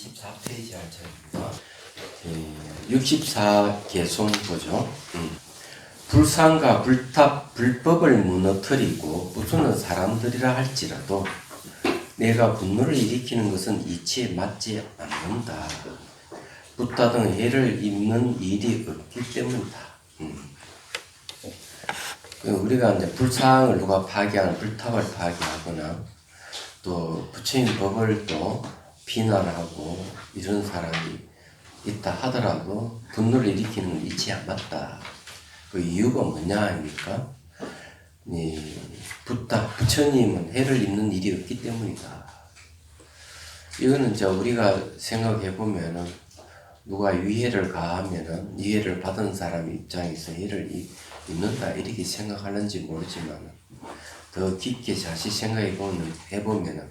24페이지 할차입니다. 64개송보죠. 불상과 불법을 무너뜨리고 부수는 사람들이라 할지라도 내가 분노를 일으키는 것은 이치에 맞지 않는다. 붓다 등 해를 입는 일이 없기 때문이다. 우리가 이제 불상을 누가 파괴하는 불탑을 파괴하거나 또 부처님 법을 또 비난하고 이런 사람이 있다 하더라도 분노를 일으키는 건 이치에 안 맞다. 그 이유가 뭐냐 아닙니까? 부처님은 해를 입는 일이 없기 때문이다. 이거는 우리가 생각해 보면은 누가 위해를 가하면은 위해를 받은 사람 입장에서 해를 입는다 이렇게 생각하는지 모르지만 더 깊게 자세히 생각해 보면은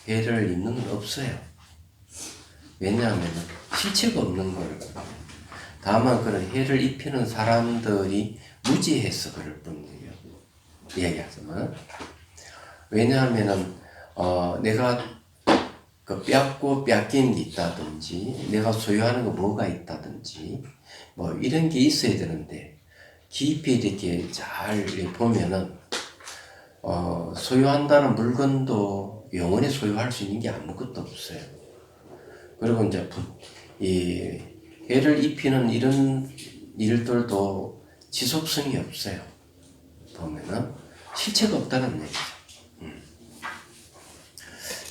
해를 입는 건 없어요. 왜냐하면 실체가 없는 거예요. 다만 그런 해를 입히는 사람들이 무지해서 그럴 뿐이에요. 이야기하자면. 왜냐하면은 내가 그 뺏긴 게 있다든지 내가 소유하는 거 뭐가 있다든지 뭐 이런 게 있어야 되는데 깊이 이렇게 잘 보면은 소유한다는 물건도 영원히 소유할 수 있는 게 아무것도 없어요. 그리고 이제 이 해를 입히는 이런 일들도 지속성이 없어요. 보면은 실체가 없다는 얘기죠.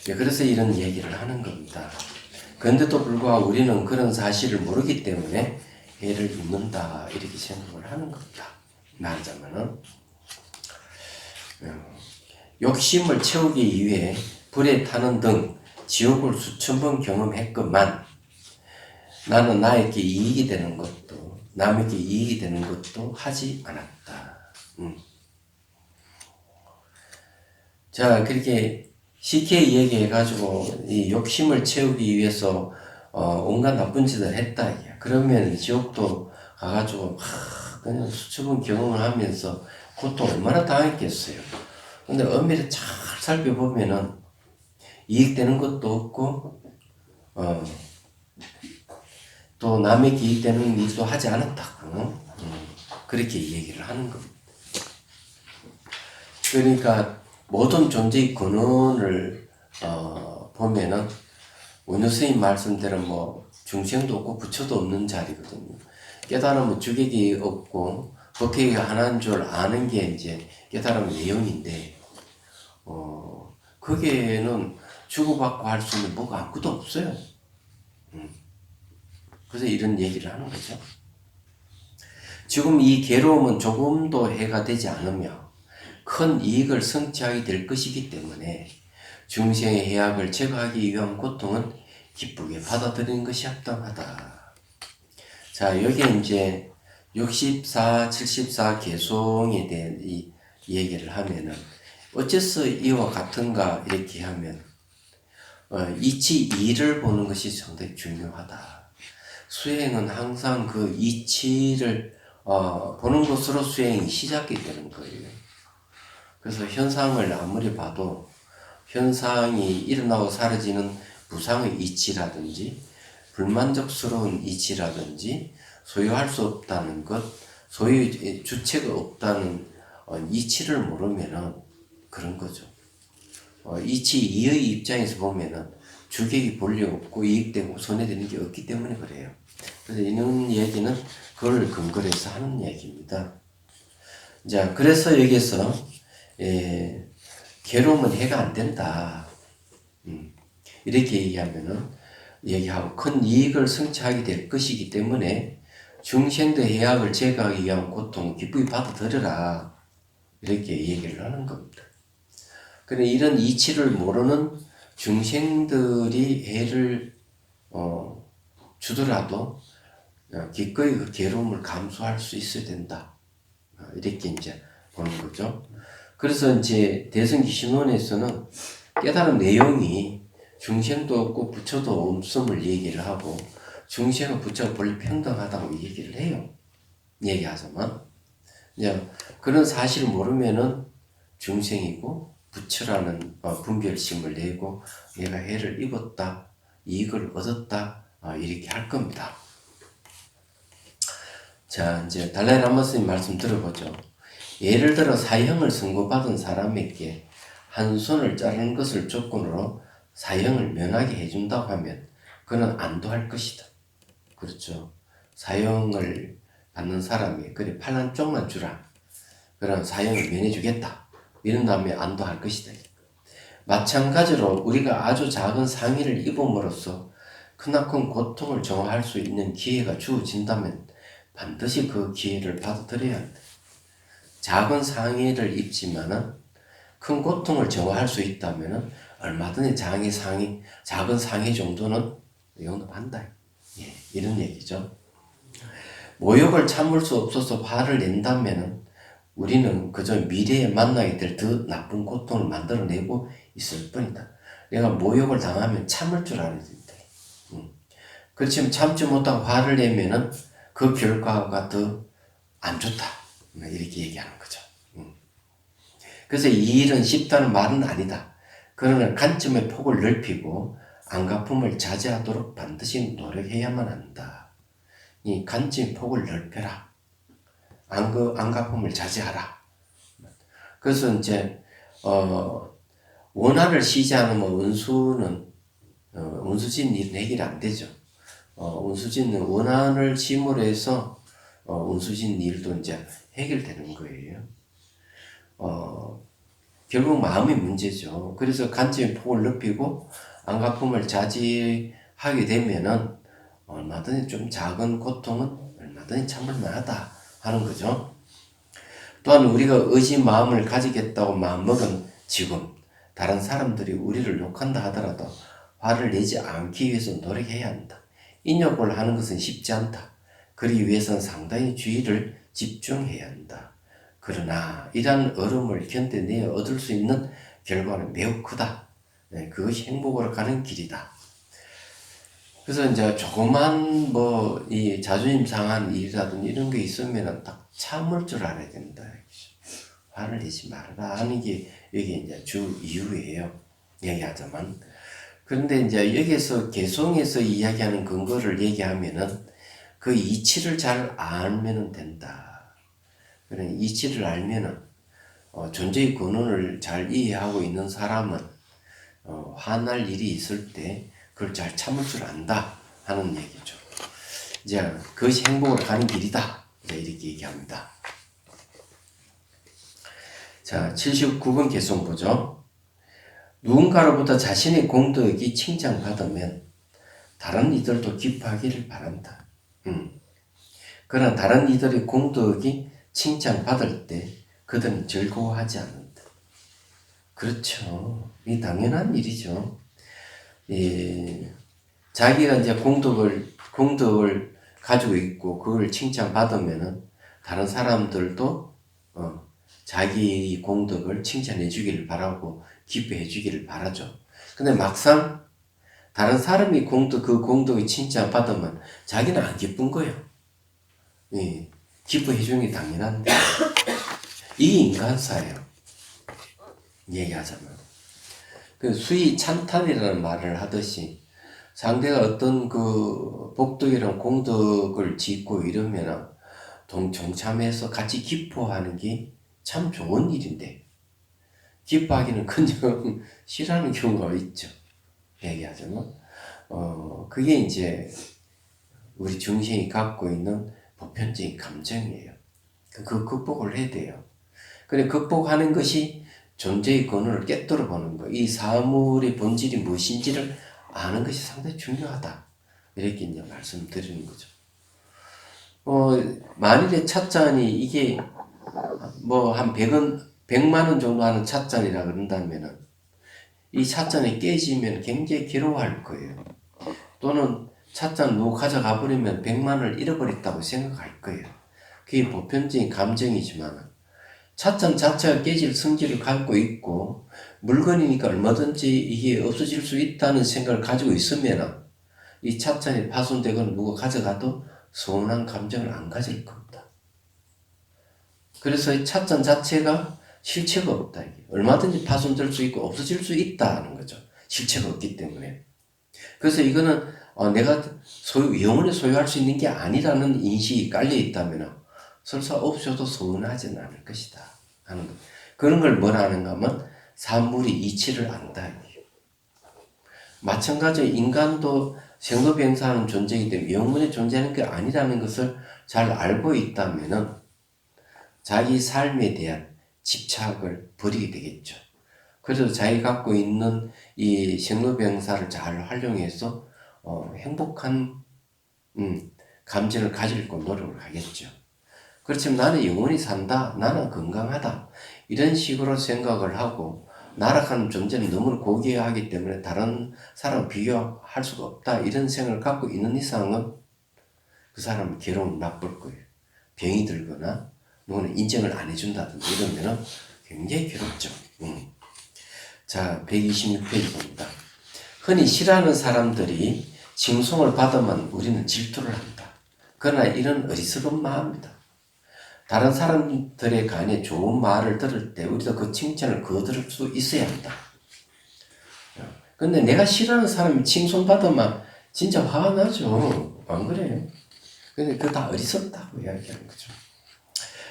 그래서 이런 얘기를 하는 겁니다. 그런데도 불구하고 우리는 그런 사실을 모르기 때문에 해를 입는다 이렇게 생각을 하는 겁니다. 말하자면은 욕심을 채우기 위해 불에 타는 등 지옥을 수천 번 경험했건만 나는 나에게 이익이 되는 것도 남에게 이익이 되는 것도 하지 않았다. 자, 그렇게 쉽게 얘기해가지고 이 욕심을 채우기 위해서 온갖 나쁜 짓을 했다. 그러면 지옥도 가가지고 그냥 수천 번 경험을 하면서 고통 얼마나 당했겠어요. 근데 엄밀히 잘 살펴보면은 이익되는 것도 없고 또 남에게 이익되는 일도 하지 않았다고 그렇게 얘기를 하는 겁니다. 그러니까 모든 존재의 근원을 보면은 원효 스님 말씀대로 뭐 중생도 없고 부처도 없는 자리거든요. 깨달으면 주객이 없고 법회가 하나인 줄 아는 게 이제 깨달음 내용인데 거기에는 주고받고 할 수 있는 뭐가 아무것도 없어요. 그래서 이런 얘기를 하는 거죠. 지금 이 괴로움은 조금도 해가 되지 않으며 큰 이익을 성취하게 될 것이기 때문에 중생의 해악을 제거하기 위한 고통은 기쁘게 받아들이는 것이 합당하다. 자, 여기에 이제 64, 74 개송에 대한 이 얘기를 하면은 어째서 이와 같은가 이렇게 하면 이치 이를 보는 것이 상당히 중요하다. 수행은 항상 그 이치를 보는 것으로 수행이 시작이 되는 거예요. 그래서 현상을 아무리 봐도 현상이 일어나고 사라지는 무상의 이치라든지 불만족스러운 이치라든지 소유할 수 없다는 것, 소유 주체가 없다는 이치를 모르면은 그런 거죠. 이치 이의 입장에서 보면은 주객이 볼리 없고 이익되고 손해되는 게 없기 때문에 그래요. 그래서 이런 얘기는 그걸 근거로 해서 하는 얘기입니다. 자, 그래서 여기서 괴로움은 해가 안 된다. 이렇게 얘기하고 큰 이익을 성취하게 될 것이기 때문에 중생의 해악을 제거하기 위한 고통을 기쁘게 받아들여라. 이렇게 얘기를 하는 겁니다. 그런데 이런 이치를 모르는 중생들이 해를 주더라도 기꺼이 그 괴로움을 감수할 수 있어야 된다. 이렇게 이제 보는 거죠. 그래서 이제 대승기 신론에서는 깨달은 내용이 중생도 없고 부처도 없음을 얘기를 하고 중생과 부처가 본래 평등하다고 얘기를 해요. 얘기하자면 그런 사실을 모르면은 중생이고 부처라는 분별심을 내고 내가 해를 입었다 이익을 얻었다 이렇게 할 겁니다. 자, 이제 달라이 라마 스님 말씀 들어보죠. 예를 들어 사형을 선고받은 사람에게 한 손을 자르는 것을 조건으로 사형을 면하게 해준다고 하면 그는 안도할 것이다. 그렇죠. 사형을 받는 사람이 그래 팔 한쪽만 주라. 그럼 사형을 면해주겠다. 이런 다음에 안도할 것이다. 마찬가지로 우리가 아주 작은 상해를 입음으로써 크나큰 고통을 정화할 수 있는 기회가 주어진다면 반드시 그 기회를 받아들여야 한다. 작은 상해를 입지만은 큰 고통을 정화할 수 있다면은 얼마든지 작은 상해 정도는 용납한다. 예, 이런 얘기죠. 모욕을 참을 수 없어서 화를 낸다면은 우리는 그저 미래에 만나게 될 더 나쁜 고통을 만들어내고 있을 뿐이다. 내가 모욕을 당하면 참을 줄 알아야 된다. 그렇지만 참지 못하고 화를 내면은 그 결과가 더 안 좋다. 이렇게 얘기하는 거죠. 그래서 이 일은 쉽다는 말은 아니다. 그러나 관점의 폭을 넓히고 안갚음을 자제하도록 반드시 노력해야만 한다. 이 관점의 폭을 넓혀라. 안갚음을 자제하라. 그래서 이제 원한을 쉬지 않으면 운수진 일은 해결이 안 되죠. 운수진은 원한을 심으로 해서 운수진 일도 이제 해결되는 거예요. 결국 마음의 문제죠. 그래서 관점의 폭을 높이고 안갚음을 자제하게 되면은 얼마든지 좀 작은 고통은 얼마든지 참을 만하다 하는 거죠. 또한 우리가 의지 마음을 가지겠다고 마음먹은 지금 다른 사람들이 우리를 욕한다 하더라도 화를 내지 않기 위해서 노력해야 한다. 인욕을 하는 것은 쉽지 않다. 그러기 위해서는 상당히 주의를 집중해야 한다. 그러나 이러한 어려움을 견뎌내어 얻을 수 있는 결과는 매우 크다. 네, 그것이 행복으로 가는 길이다. 그래서 이제 조그만 이 자존심 상한 일이라든지 이런 게 있으면 딱 참을 줄 알아야 된다. 화를 내지 말아라 하는 게 여기 이제 주 이유예요. 얘기하자면. 그런데 이제 여기서 개성에서 이야기하는 근거를 얘기하면은 그 이치를 잘 알면은 된다. 그러니 이치를 알면은 존재의 근원을 잘 이해하고 있는 사람은 화날 일이 있을 때 그걸 잘 참을 줄 안다 하는 얘기죠. 이제 그것이 행복으로 가는 길이다. 이제 이렇게 얘기합니다. 자, 79번 개송 보죠. 누군가로부터 자신의 공덕이 칭찬받으면 다른 이들도 기뻐하기를 바란다. 그러나 다른 이들의 공덕이 칭찬받을 때 그들은 즐거워하지 않는다. 그렇죠. 이 당연한 일이죠. 자기가 이제 공덕을 가지고 있고 그걸 칭찬받으면은 다른 사람들도 자기 공덕을 칭찬해 주기를 바라고 기뻐해 주기를 바라죠. 근데 막상 다른 사람이 그 공덕을 칭찬받으면 자기는 안 기쁜 거예요. 예, 기뻐해 주는 게 당연한데 이 인간사예요. 얘기하자면 그 수위 찬탄이라는 말을 하듯이 상대가 어떤 그 복덕이랑 공덕을 짓고 이러면 동참해서 같이 기뻐하는 게 참 좋은 일인데 기뻐하기는 그냥 싫어하는 경우가 있죠. 얘기하자면 그게 이제 우리 중생이 갖고 있는 보편적인 감정이에요. 그 극복을 해야 돼요. 근데 극복하는 것이 존재의 근원을 깨뜨려 보는 거, 이 사물의 본질이 무엇인지를 아는 것이 상당히 중요하다. 이렇게 이제 말씀드리는 거죠. 만일에 찻잔이 이게 한 100만 원 정도 하는 찻잔이라 그런다면은 이 찻잔이 깨지면 굉장히 괴로워할 거예요. 또는 찻잔 누구 가져가 버리면 100만 원을 잃어버렸다고 생각할 거예요. 그게 보편적인 감정이지만 찻잔 자체가 깨질 성질을 갖고 있고 물건이니까 얼마든지 이게 없어질 수 있다는 생각을 가지고 있으면 이 찻잔이 파손되거나 누가 가져가도 서운한 감정을 안 가질 겁니다. 그래서 이 찻잔 자체가 실체가 없다. 얼마든지 파손될 수 있고 없어질 수 있다는 거죠. 실체가 없기 때문에. 그래서 이거는 내가 영원히 소유할 수 있는 게 아니라는 인식이 깔려 있다면 설사 없어도 서운하지는 않을 것이다 하는 것. 그런 걸 뭐라는가 하면 사물이 이치를 안다. 마찬가지로 인간도 생로병사하는 존재이기 때문에 영원히 존재하는 게 아니라는 것을 잘 알고 있다면 자기 삶에 대한 집착을 버리게 되겠죠. 그래서 자기 갖고 있는 이 생로병사를 잘 활용해서 행복한 감정을 가지려고 노력을 하겠죠. 그렇지만 나는 영원히 산다, 나는 건강하다 이런 식으로 생각을 하고 나락하는 존재는 너무 고귀하기 때문에 다른 사람과 비교할 수가 없다 이런 생각을 갖고 있는 이상은 그 사람은 괴로움 나쁠 거예요. 병이 들거나 누구는 인정을 안 해준다든지 이러면은 굉장히 괴롭죠. 자, 126페이지 봅니다. 흔히 싫어하는 사람들이 칭송을 받으면 우리는 질투를 한다. 그러나 이런 어리석은 마음이다. 다른 사람들에 관해 좋은 말을 들을 때 우리도 그 칭찬을 거둘 수 있어야 한다. 근데 내가 싫어하는 사람이 칭송받으면 진짜 화가 나죠. 안 그래요? 근데 그거 다 어리석다고 이야기하는 거죠.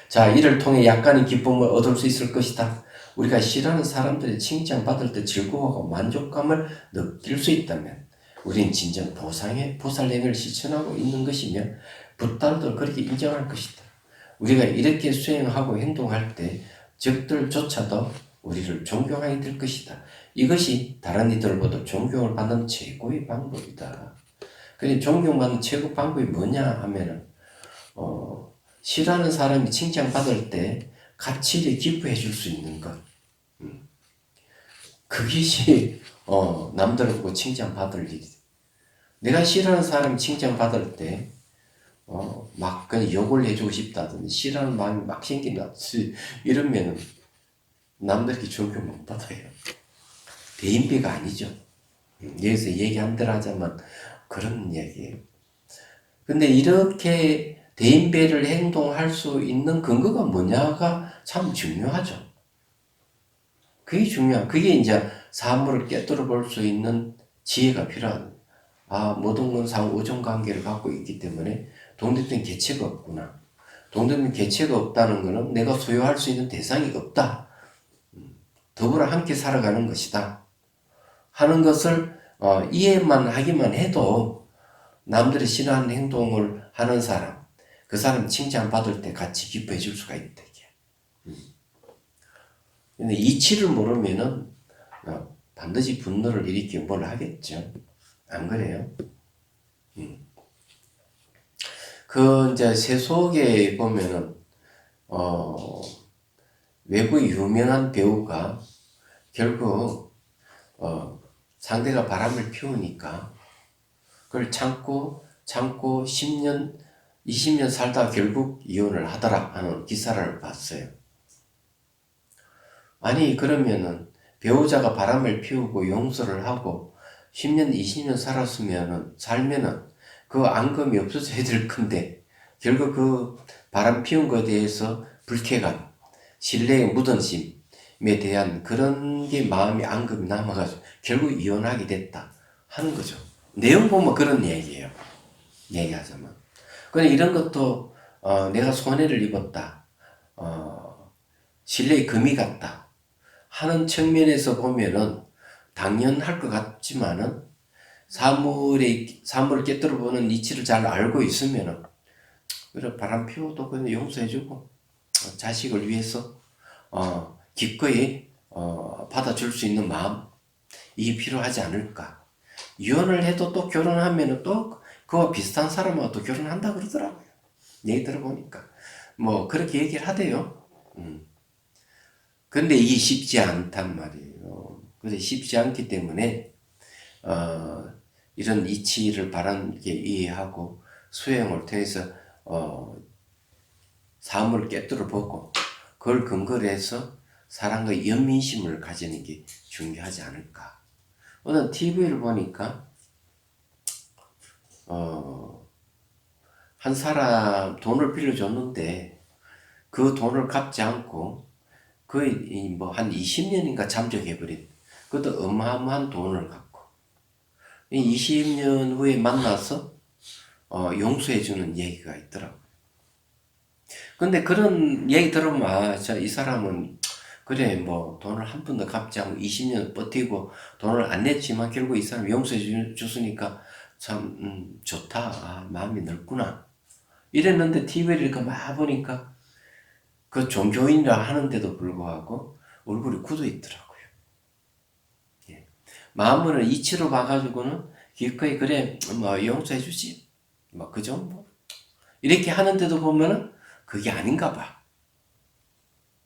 자, 이를 통해 약간의 기쁨을 얻을 수 있을 것이다. 우리가 싫어하는 사람들의 칭찬받을 때 즐거워하고 만족감을 느낄 수 있다면 우린 진정 보살행을 실천하고 있는 것이며 붓달도 그렇게 인정할 것이다. 우리가 이렇게 수행하고 행동할 때 적들조차도 우리를 존경하게 될 것이다. 이것이 다른 이들보다 존경을 받는 최고의 방법이다. 근데 존경받는 최고 방법이 뭐냐 하면은 싫어하는 사람이 칭찬받을 때 같이 기뻐해 줄 수 있는 것. 그것이 남들하고 칭찬받을 일이다. 내가 싫어하는 사람이 칭찬받을 때 막 그냥 욕을 해주고 싶다든지 싫어하는 마음이 막 생긴다 이러면은 남들에게 존경 못 받아요. 대인배가 아니죠. 여기서 얘기한 대로 하자면 그런 얘기예요. 근데 이렇게 대인배를 행동할 수 있는 근거가 뭐냐가 참 중요하죠. 그게 중요한, 그게 이제 사물을 깨뜨려 볼 수 있는 지혜가 필요한, 모든 건 상호 의존 관계를 갖고 있기 때문에 동등된 개체가 없구나. 동등된 개체가 없다는 것은 내가 소유할 수 있는 대상이 없다. 더불어 함께 살아가는 것이다. 하는 것을 이해만 하기만 해도 남들이 싫어하는 행동을 하는 사람, 그 사람 칭찬받을 때 같이 기뻐해 줄 수가 있다. 근데 이치를 모르면은 반드시 분노를 일으키고 뭘 하겠죠. 안 그래요? 그 이제 세속에 보면은 외국의 유명한 배우가 결국 상대가 바람을 피우니까 그걸 참고 10년, 20년 살다가 결국 이혼을 하더라 하는 기사를 봤어요. 아니 그러면은 배우자가 바람을 피우고 용서를 하고 10년, 20년 살면은 그 앙금이 없어져야 될 건데 결국 그 바람 피운 것에 대해서 불쾌감, 신뢰의 무던심에 대한 그런 게 마음이 앙금이 남아가지고 결국 이혼하게 됐다 하는 거죠. 내용 보면 그런 얘기예요. 얘기하자면. 그런데 이런 것도 내가 손해를 입었다. 신뢰의 금이 갔다. 하는 측면에서 보면은 당연할 것 같지만은 사물을 깨뜨려 보는 이치를 잘 알고 있으면은 그래 바람 피워도 그냥 용서해주고 자식을 위해서 기꺼이 받아줄 수 있는 마음 이게 필요하지 않을까. 이혼을 해도 또 결혼하면은 또 그와 비슷한 사람하고 또 결혼한다 그러더라고요. 얘기 들어보니까 뭐 그렇게 얘기를 하대요. 근데 이게 쉽지 않단 말이에요. 그래서 쉽지 않기 때문에 이런 이치를 바람게 이해하고 수행을 통해서 사물을 깨뜨려 보고 그걸 근거로 해서 사람과 연민심을 가지는 게 중요하지 않을까. 오늘 TV를 보니까 한 사람 돈을 빌려줬는데 그 돈을 갚지 않고 거의 뭐 한 20년인가 잠적해버린 그것도 어마어마한 돈을 갖고 20년 후에 만나서 용서해주는 얘기가 있더라고. 근데 그런 얘기 들으면 이 사람은 그래 뭐 돈을 한 푼도 갚지 않고 20년 버티고 돈을 안 냈지만 결국 이 사람 용서해 줬으니까 참 좋다. 마음이 넓구나. 이랬는데 TV를 이렇게 막 보니까 그 종교인이라 하는데도 불구하고 얼굴이 굳어 있더라고요. 예. 마음을 이치로 봐가지고는 기꺼이 그래 뭐 용서해 주지 뭐 그 정도 이렇게 하는데도 보면은 그게 아닌가 봐.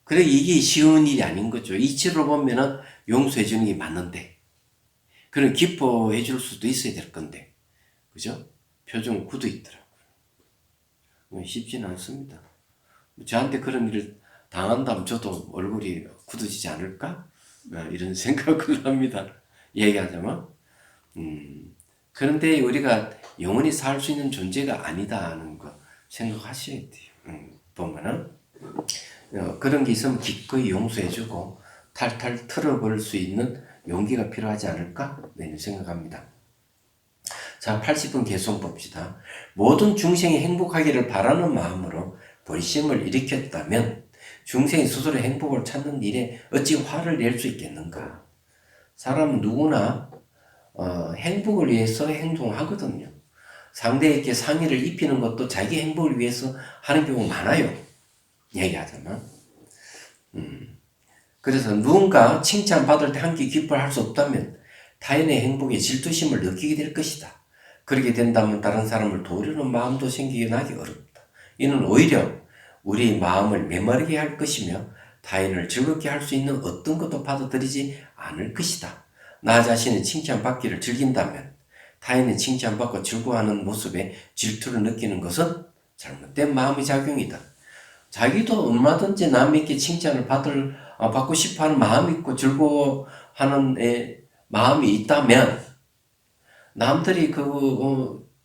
그래 이게 쉬운 일이 아닌 거죠. 이치로 보면은 용서해 주는 게 맞는데 그런 기뻐해 줄 수도 있어야 될 건데 그죠? 표정은 굳어 있더라고요. 쉽지는 않습니다. 저한테 그런 일을 당한다면 저도 얼굴이 굳어지지 않을까? 이런 생각을 합니다. 얘기하자면. 그런데 우리가 영원히 살 수 있는 존재가 아니다 하는 거 생각하셔야 돼요. 보면은 그런 게 있으면 기꺼이 용서해주고 탈탈 털어버릴 수 있는 용기가 필요하지 않을까? 네, 생각합니다. 자, 80분 개송 봅시다. 모든 중생이 행복하기를 바라는 마음으로 불심을 일으켰다면 중생이 스스로 행복을 찾는 일에 어찌 화를 낼 수 있겠는가? 사람은 누구나 행복을 위해서 행동하거든요. 상대에게 상의를 입히는 것도 자기 행복을 위해서 하는 경우가 많아요. 얘기하자면. 그래서 누군가 칭찬받을 때 함께 기뻐할 수 없다면 타인의 행복에 질투심을 느끼게 될 것이다. 그렇게 된다면 다른 사람을 도우려는 마음도 생기게 나기 어렵다. 이는 오히려 우리 마음을 메마르게 할 것이며 타인을 즐겁게 할 수 있는 어떤 것도 받아들이지 않을 것이다. 나 자신의 칭찬받기를 즐긴다면 타인의 칭찬받고 즐거워하는 모습에 질투를 느끼는 것은 잘못된 마음의 작용이다. 자기도 얼마든지 남에게 칭찬을 받고 싶어 하는 마음이 있고 즐거워하는 마음이 있다면 남들이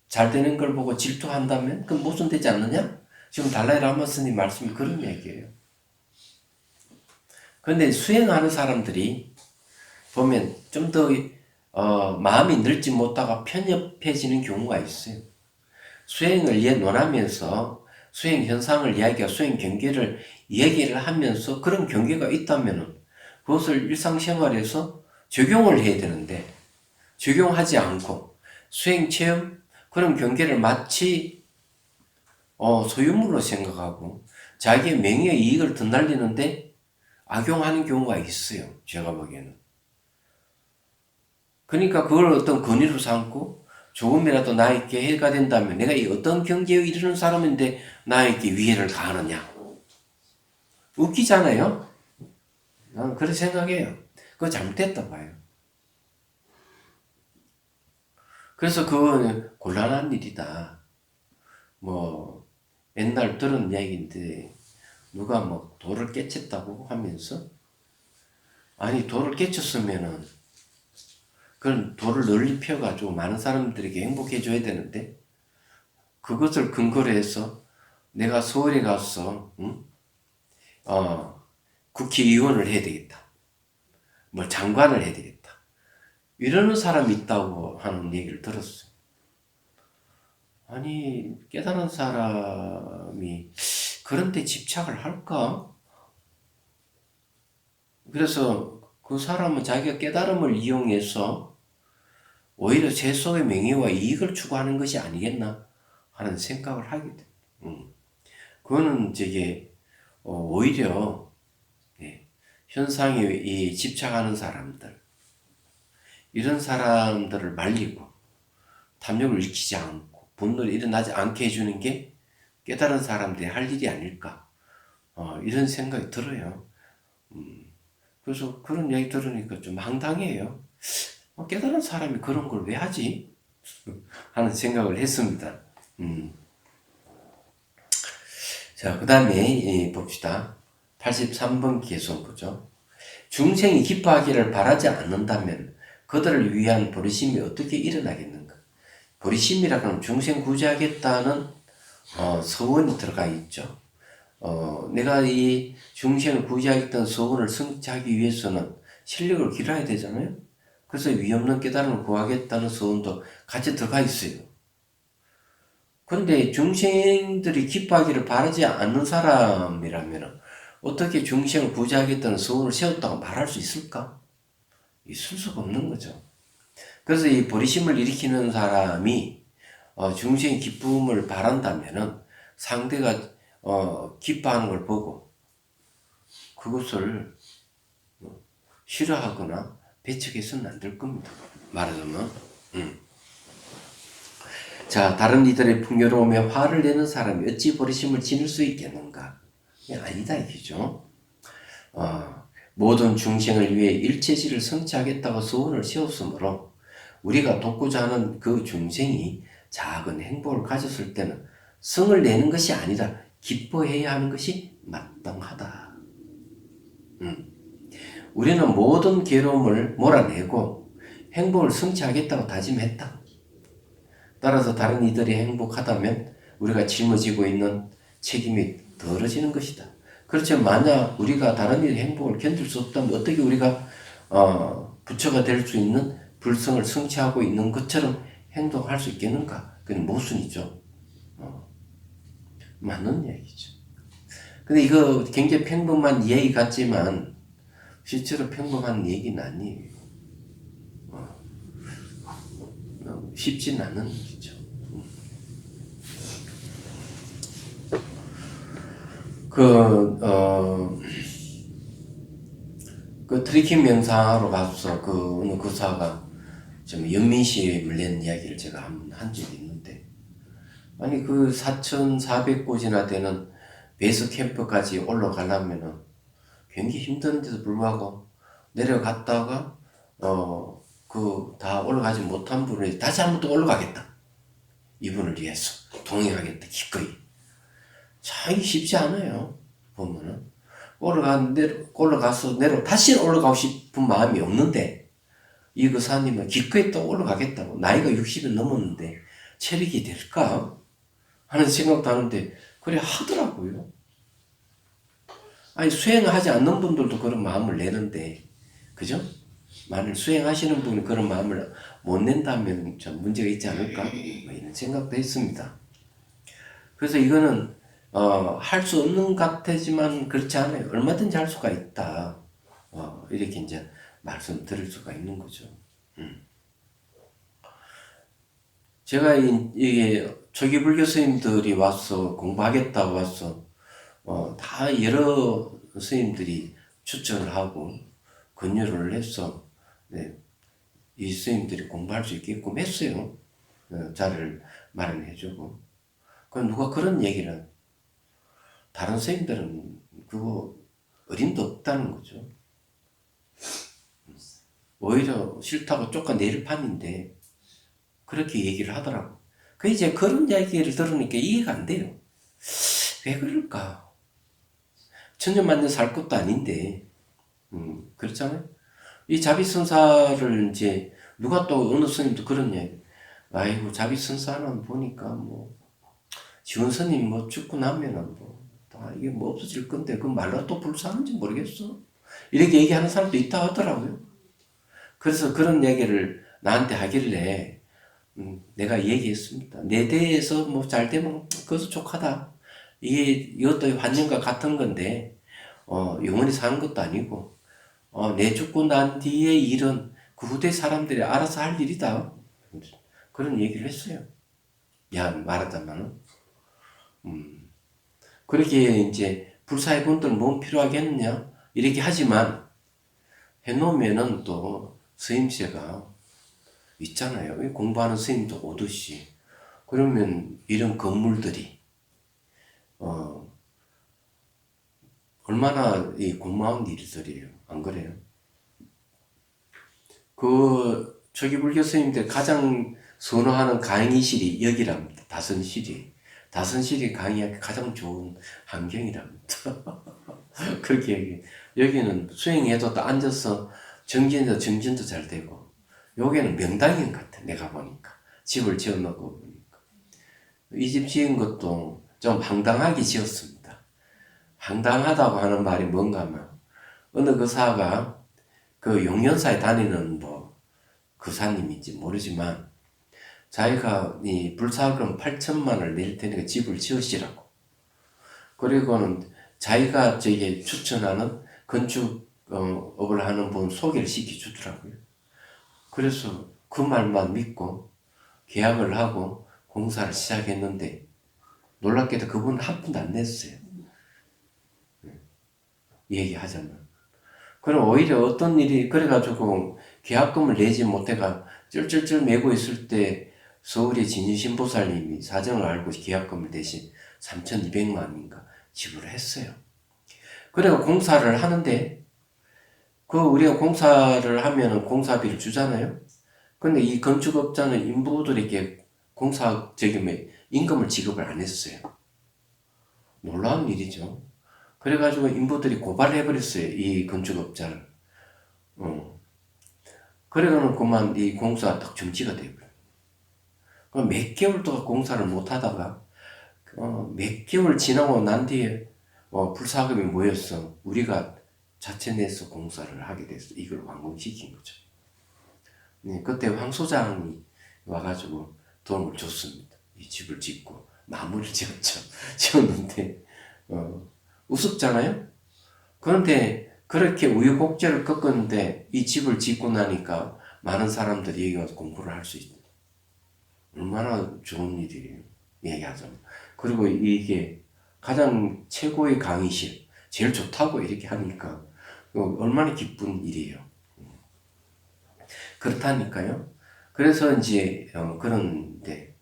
잘 되는 걸 보고 질투한다면 그건 모순되지 않느냐? 지금 달라이 라마 스님 말씀이 그런 얘기예요. 그런데 수행하는 사람들이 보면 좀 더 마음이 늘지 못하고 편협해지는 경우가 있어요. 수행을 논하면서 수행 현상을 이야기하고 수행 경계를 얘기를 하면서 그런 경계가 있다면 그것을 일상생활에서 적용을 해야 되는데 적용하지 않고 수행 체험 그런 경계를 마치 소유물로 생각하고 자기의 명예의 이익을 드날리는데 악용하는 경우가 있어요. 제가 보기에는. 그러니까 그걸 어떤 권위로 삼고 조금이라도 나에게 해가 된다면 내가 이 어떤 경지에 이르는 사람인데 나에게 위해를 가하느냐. 웃기잖아요. 나는 그렇게 생각해요. 그거 잘못됐다 봐요. 그래서 그건 곤란한 일이다. 뭐 옛날 들은 얘기인데 누가 뭐 돌을 깨쳤다고 하면서 아니 돌을 깨쳤으면은 그런 돌을 널리 펴가지고 많은 사람들에게 행복해 줘야 되는데 그것을 근거로 해서 내가 서울에 가서 국회의원을 해야 되겠다. 뭐 장관을 해야 되겠다. 이러는 사람이 있다고 하는 얘기를 들었어요. 아니 깨달은 사람이 그런 데 집착을 할까? 그래서 그 사람은 자기가 깨달음을 이용해서 오히려 세속의 명예와 이익을 추구하는 것이 아니겠나 하는 생각을 하게 돼. 그거는 오히려 현상에 집착하는 사람들 이런 사람들을 말리고 탐욕을 일으키지 않고 분노를 일어나지 않게 해주는 게 깨달은 사람들이 할 일이 아닐까 이런 생각이 들어요. 그래서 그런 얘기 들으니까 좀 황당해요. 깨달은 사람이 그런 걸 왜 하지? 하는 생각을 했습니다. 자, 그 다음에 봅시다. 83번 개송 보죠. 중생이 기뻐하기를 바라지 않는다면 그들을 위한 보리심이 어떻게 일어나겠는가? 보리심이라고 하면 중생 구제하겠다는 서원이 들어가 있죠. 내가 이 중생을 구제하겠다는 서원을 성취하기 위해서는 실력을 기울여야 되잖아요. 그래서 위없는 깨달음을 구하겠다는 소원도 같이 들어가 있어요. 그런데 중생들이 기뻐하기를 바라지 않는 사람이라면 어떻게 중생을 구제하겠다는 소원을 세웠다고 말할 수 있을까? 있을 수가 없는 거죠. 그래서 이 보리심을 일으키는 사람이 중생의 기쁨을 바란다면은 상대가 기뻐하는 걸 보고 그것을 싫어하거나 배척해서는 안 될 겁니다. 말하자면 자, 다른 이들의 풍요로움에 화를 내는 사람이 어찌 보리심을 지닐 수 있겠는가? 아니다 이기죠. 모든 중생을 위해 일체지를 성취하겠다고 소원을 세웠으므로 우리가 돕고자 하는 그 중생이 작은 행복을 가졌을 때는 성을 내는 것이 아니라 기뻐해야 하는 것이 마땅하다. 우리는 모든 괴로움을 몰아내고 행복을 성취하겠다고 다짐했다. 따라서 다른 이들이 행복하다면 우리가 짊어지고 있는 책임이 덜어지는 것이다. 그렇지만 만약 우리가 다른 이들의 행복을 견딜 수 없다면 어떻게 우리가 부처가 될 수 있는 불성을 성취하고 있는 것처럼 행동할 수 있겠는가? 그건 모순이죠. 맞는 얘기죠. 근데 이거 굉장히 평범한 얘기 같지만 실제로 평범한 얘기는 아니에요. 쉽진 않은 거죠. 그 트리킹 명상하러 가서 어느 교사가 좀 연민심을 낸 이야기를 제가 한 적이 있는데, 아니, 4,400곳이나 되는 베이스 캠프까지 올라가려면은 굉장히 힘든데도 불구하고 내려갔다가, 다 올라가지 못한 분이 다시 한 번 또 올라가겠다. 이분을 위해서 동행하겠다. 기꺼이. 참 쉽지 않아요. 보면은. 올라가서 다시 올라가고 싶은 마음이 없는데, 이 교사님은 기꺼이 또 올라가겠다고. 나이가 60이 넘었는데, 체력이 될까? 하는 생각도 하는데, 그래 하더라고요. 아니, 수행하지 않는 분들도 그런 마음을 내는데, 그죠? 만일 수행하시는 분이 그런 마음을 못 낸다면 좀 문제가 있지 않을까? 이런 생각도 했습니다. 그래서 이거는, 할 수 없는 것 같지만 그렇지 않아요. 얼마든지 할 수가 있다. 이렇게 이제 말씀드릴 수가 있는 거죠. 제가 이게 초기 불교 스님들이 와서 공부하겠다고 와서 다 여러 스님들이 추천을 하고 권유를 해서 네, 이 스님들이 공부할 수 있게끔 했어요. 자리를 마련해주고. 누가 그런 얘기를 다른 스님들은 그거 어림도 없다는 거죠. 오히려 싫다고 쫓아내릴 판인데 그렇게 얘기를 하더라고. 이제 그런 이야기를 들으니까 이해가 안 돼요. 왜 그럴까? 천년만년 살 것도 아닌데, 그렇잖아요? 이 자비선사를 이제, 누가 또 어느 스님도 그런 얘기, 아이고, 자비선사는 보니까 지원스님 죽고 나면은 다 이게 없어질 건데, 그 말로 또 불사하는지 모르겠어. 이렇게 얘기하는 사람도 있다 하더라고요. 그래서 그런 얘기를 나한테 하길래, 내가 얘기했습니다. 내 대에서 잘 되면 그것도 족하다. 이것도 환경과 같은 건데, 영원히 사는 것도 아니고, 내 죽고 난 뒤의 일은 그 후대 사람들이 알아서 할 일이다. 그런 얘기를 했어요. 말하자면은. 그렇게 이제 불사의 분들 몸 필요하겠느냐? 이렇게 하지만, 해놓으면은 또 스님세가 있잖아요. 공부하는 스님도 오듯이. 그러면 이런 건물들이, 얼마나 고마운 일들이에요. 안 그래요? 초기 불교 스님들 가장 선호하는 강의실이 여기랍니다. 다선실이. 다선실이 강의하기 가장 좋은 환경이랍니다. 그렇게 얘기해요. 여기는 수행해도 앉아서 정진도 잘 되고, 여기는 명당인 것 같아. 내가 보니까. 집을 지어놓고 보니까. 이 집 지은 것도 좀 황당하게 지었습니다. 황당하다고 하는 말이 뭔가 하면, 어느 교사가 그 용연사에 다니는 그사님인지 모르지만 자기가 이 불사금 8천만 원을 낼 테니까 집을 지으시라고. 그리고는 자기가 저게 추천하는 건축업을 하는 분 소개를 시켜주더라고요. 그래서 그 말만 믿고 계약을 하고 공사를 시작했는데 놀랍게도 그분 한 푼도 안 냈어요. 얘기하자면. 그럼 오히려 어떤 일이 그래가지고 계약금을 내지 못해가 쩔쩔쩔 매고 있을 때 서울의 진유신보살님이 사정을 알고 계약금을 대신 3,200만인가 지불을 했어요. 그래가 공사를 하는데 그 우리가 공사를 하면은 공사비를 주잖아요. 근데 이 건축업자는 인부들에게 공사 임금을 지급을 안 했어요. 놀라운 일이죠. 그래가지고 인부들이 고발을 해버렸어요. 이 건축업자를. 그래가지고 그만 이 공사가 딱 정지가 되고요. 몇 개월 동안 공사를 못 하다가 몇 개월 지나고 난 뒤에 불사금이 모였어. 우리가 자체 내서 공사를 하게 됐어. 이걸 완공시킨 거죠. 네, 그때 황 소장이 와가지고 도움을 줬습니다. 이 집을 짓고 마무리를 지었죠. 지었는데 우습잖아요. 그런데 그렇게 우여곡절을 겪었는데 이 집을 짓고 나니까 많은 사람들이 여기 와서 공부를 할 수 있다. 얼마나 좋은 일이에요. 얘기하자면. 그리고 이게 가장 최고의 강의실, 제일 좋다고 이렇게 하니까 얼마나 기쁜 일이에요. 그렇다니까요. 그래서 이제 그런데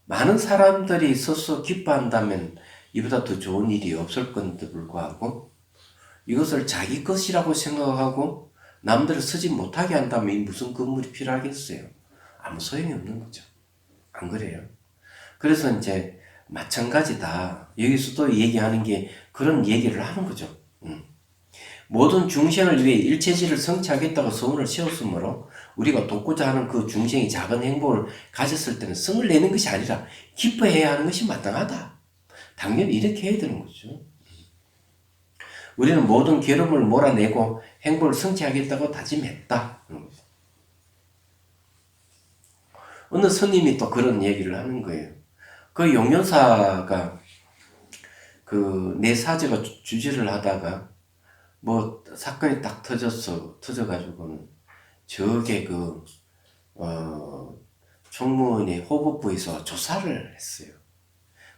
많은 사람들이 서서 기뻐한다면 이보다 더 좋은 일이 없을 건데 불구하고 이것을 자기 것이라고 생각하고 남들을 쓰지 못하게 한다면 무슨 건물이 필요하겠어요? 아무 소용이 없는 거죠. 안 그래요? 그래서 이제 마찬가지다. 여기서도 얘기하는 게 그런 얘기를 하는 거죠. 모든 중생을 위해 일체지를 성취하겠다고 소원을 세웠으므로 우리가 돕고자 하는 그 중생이 작은 행복을 가졌을 때는 성을 내는 것이 아니라 기뻐해야 하는 것이 마땅하다. 당연히 이렇게 해야 되는 거죠. 우리는 모든 괴로움을 몰아내고 행복을 성취하겠다고 다짐했다. 어느 스님이 또 그런 얘기를 하는 거예요. 그 용연사가 그 내 사제가 주지를 하다가 뭐 사건이 딱 터져가지고는 저게 총무원이 호법부에서 조사를 했어요.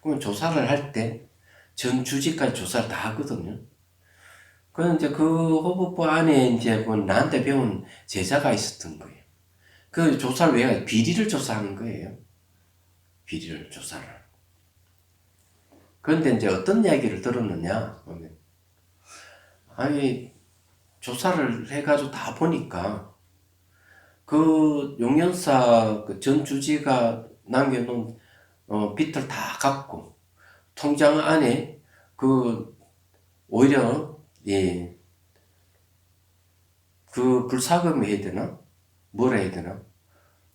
그러면 조사를 할 때 전 주지까지 조사를 다 하거든요. 그럼 이제 그 호법부 안에 이제 뭐 나한테 배운 제자가 있었던 거예요. 그 조사를 왜 비리를 조사하는 거예요. 비리를 조사를. 그런데 이제 어떤 이야기를 들었느냐? 아니 조사를 해가지고 다 보니까 그 용연사 그 전 주지가 남겨놓은 빚을 다 갚고 통장 안에 그 오히려 그 불사금 해야 되나? 뭐라 해야 되나?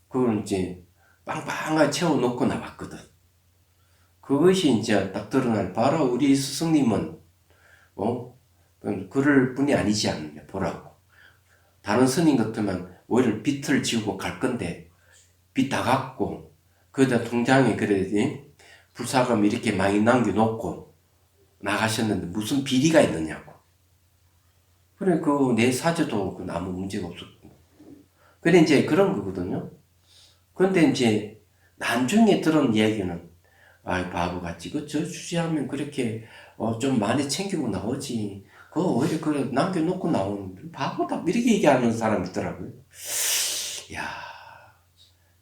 그걸 이제 빵빵하게 채워놓고 나왔거든. 그것이 이제 딱 드러날 봐라 우리 스승님은 그럴 뿐이 아니지 않느냐 보라고. 다른 스님 같으면 오히려 빚을 지우고 갈 건데 빚 다 갚고 그다 통장에 그래야지 불사금 이렇게 많이 남겨놓고 나가셨는데 무슨 비리가 있느냐고. 그래 그 내 사제도 아무 문제가 없었고. 그래 이제 그런 거거든요. 그런데 이제 나중에 들은 얘기는 바보같이 저 주제하면 그렇게 좀 많이 챙기고 나오지. 그거 오히려 그래 남겨놓고 나오는 바보다 이렇게 얘기하는 사람이 있더라고요. 야,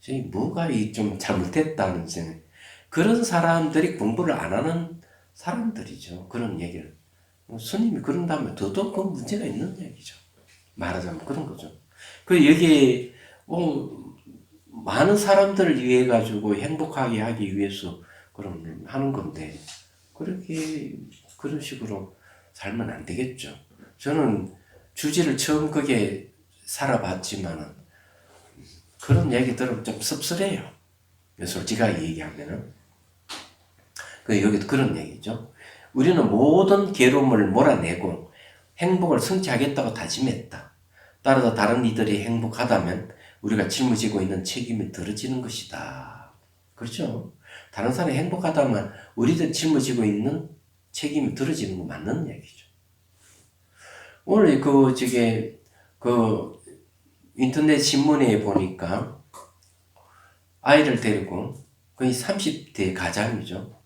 저기 뭐가 좀 잘못했다는 생각. 그런 사람들이 공부를 안 하는 사람들이죠. 그런 얘기를. 스님이 그런다면 더더욱 그 문제가 있는 얘기죠. 말하자면 그런 거죠. 그 여기에 많은 사람들을 위해 가지고 행복하게 하기 위해서 그럼 하는 건데 그런 식으로 살면 안 되겠죠. 저는 주지를 처음 그게 살아봤지만은 그런 얘기 들으면 좀 씁쓸해요. 솔직하게 얘기하면은. 여기도 그런 얘기죠. 우리는 모든 괴로움을 몰아내고 행복을 성취하겠다고 다짐했다. 따라서 다른 이들이 행복하다면 우리가 짊어지고 있는 책임이 덜어지는 것이다. 그렇죠? 다른 사람이 행복하다면 우리들 짊어지고 있는 책임이 덜어지는 거 맞는 얘기죠. 오늘 그 인터넷 신문에 보니까 아이를 데리고 거의 30대 가장이죠.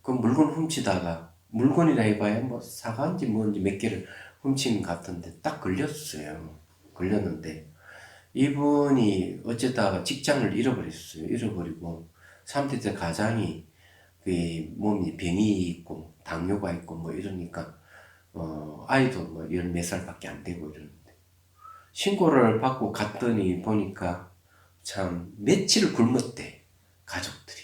그 물건 훔치다가 물건이라 해봐야 뭐 사과인지 뭔지 몇 개를 훔친 것 같은데 딱 걸렸어요. 걸렸는데 이분이 어쩌다가 직장을 잃어버렸어요. 잃어버리고 3대 가장이 그 몸이 병이 있고 당뇨가 있고 뭐 이러니까 아이도 뭐 14살밖에 안 되고 이러는데 신고를 받고 갔더니 보니까 참 며칠 굶었대 가족들이.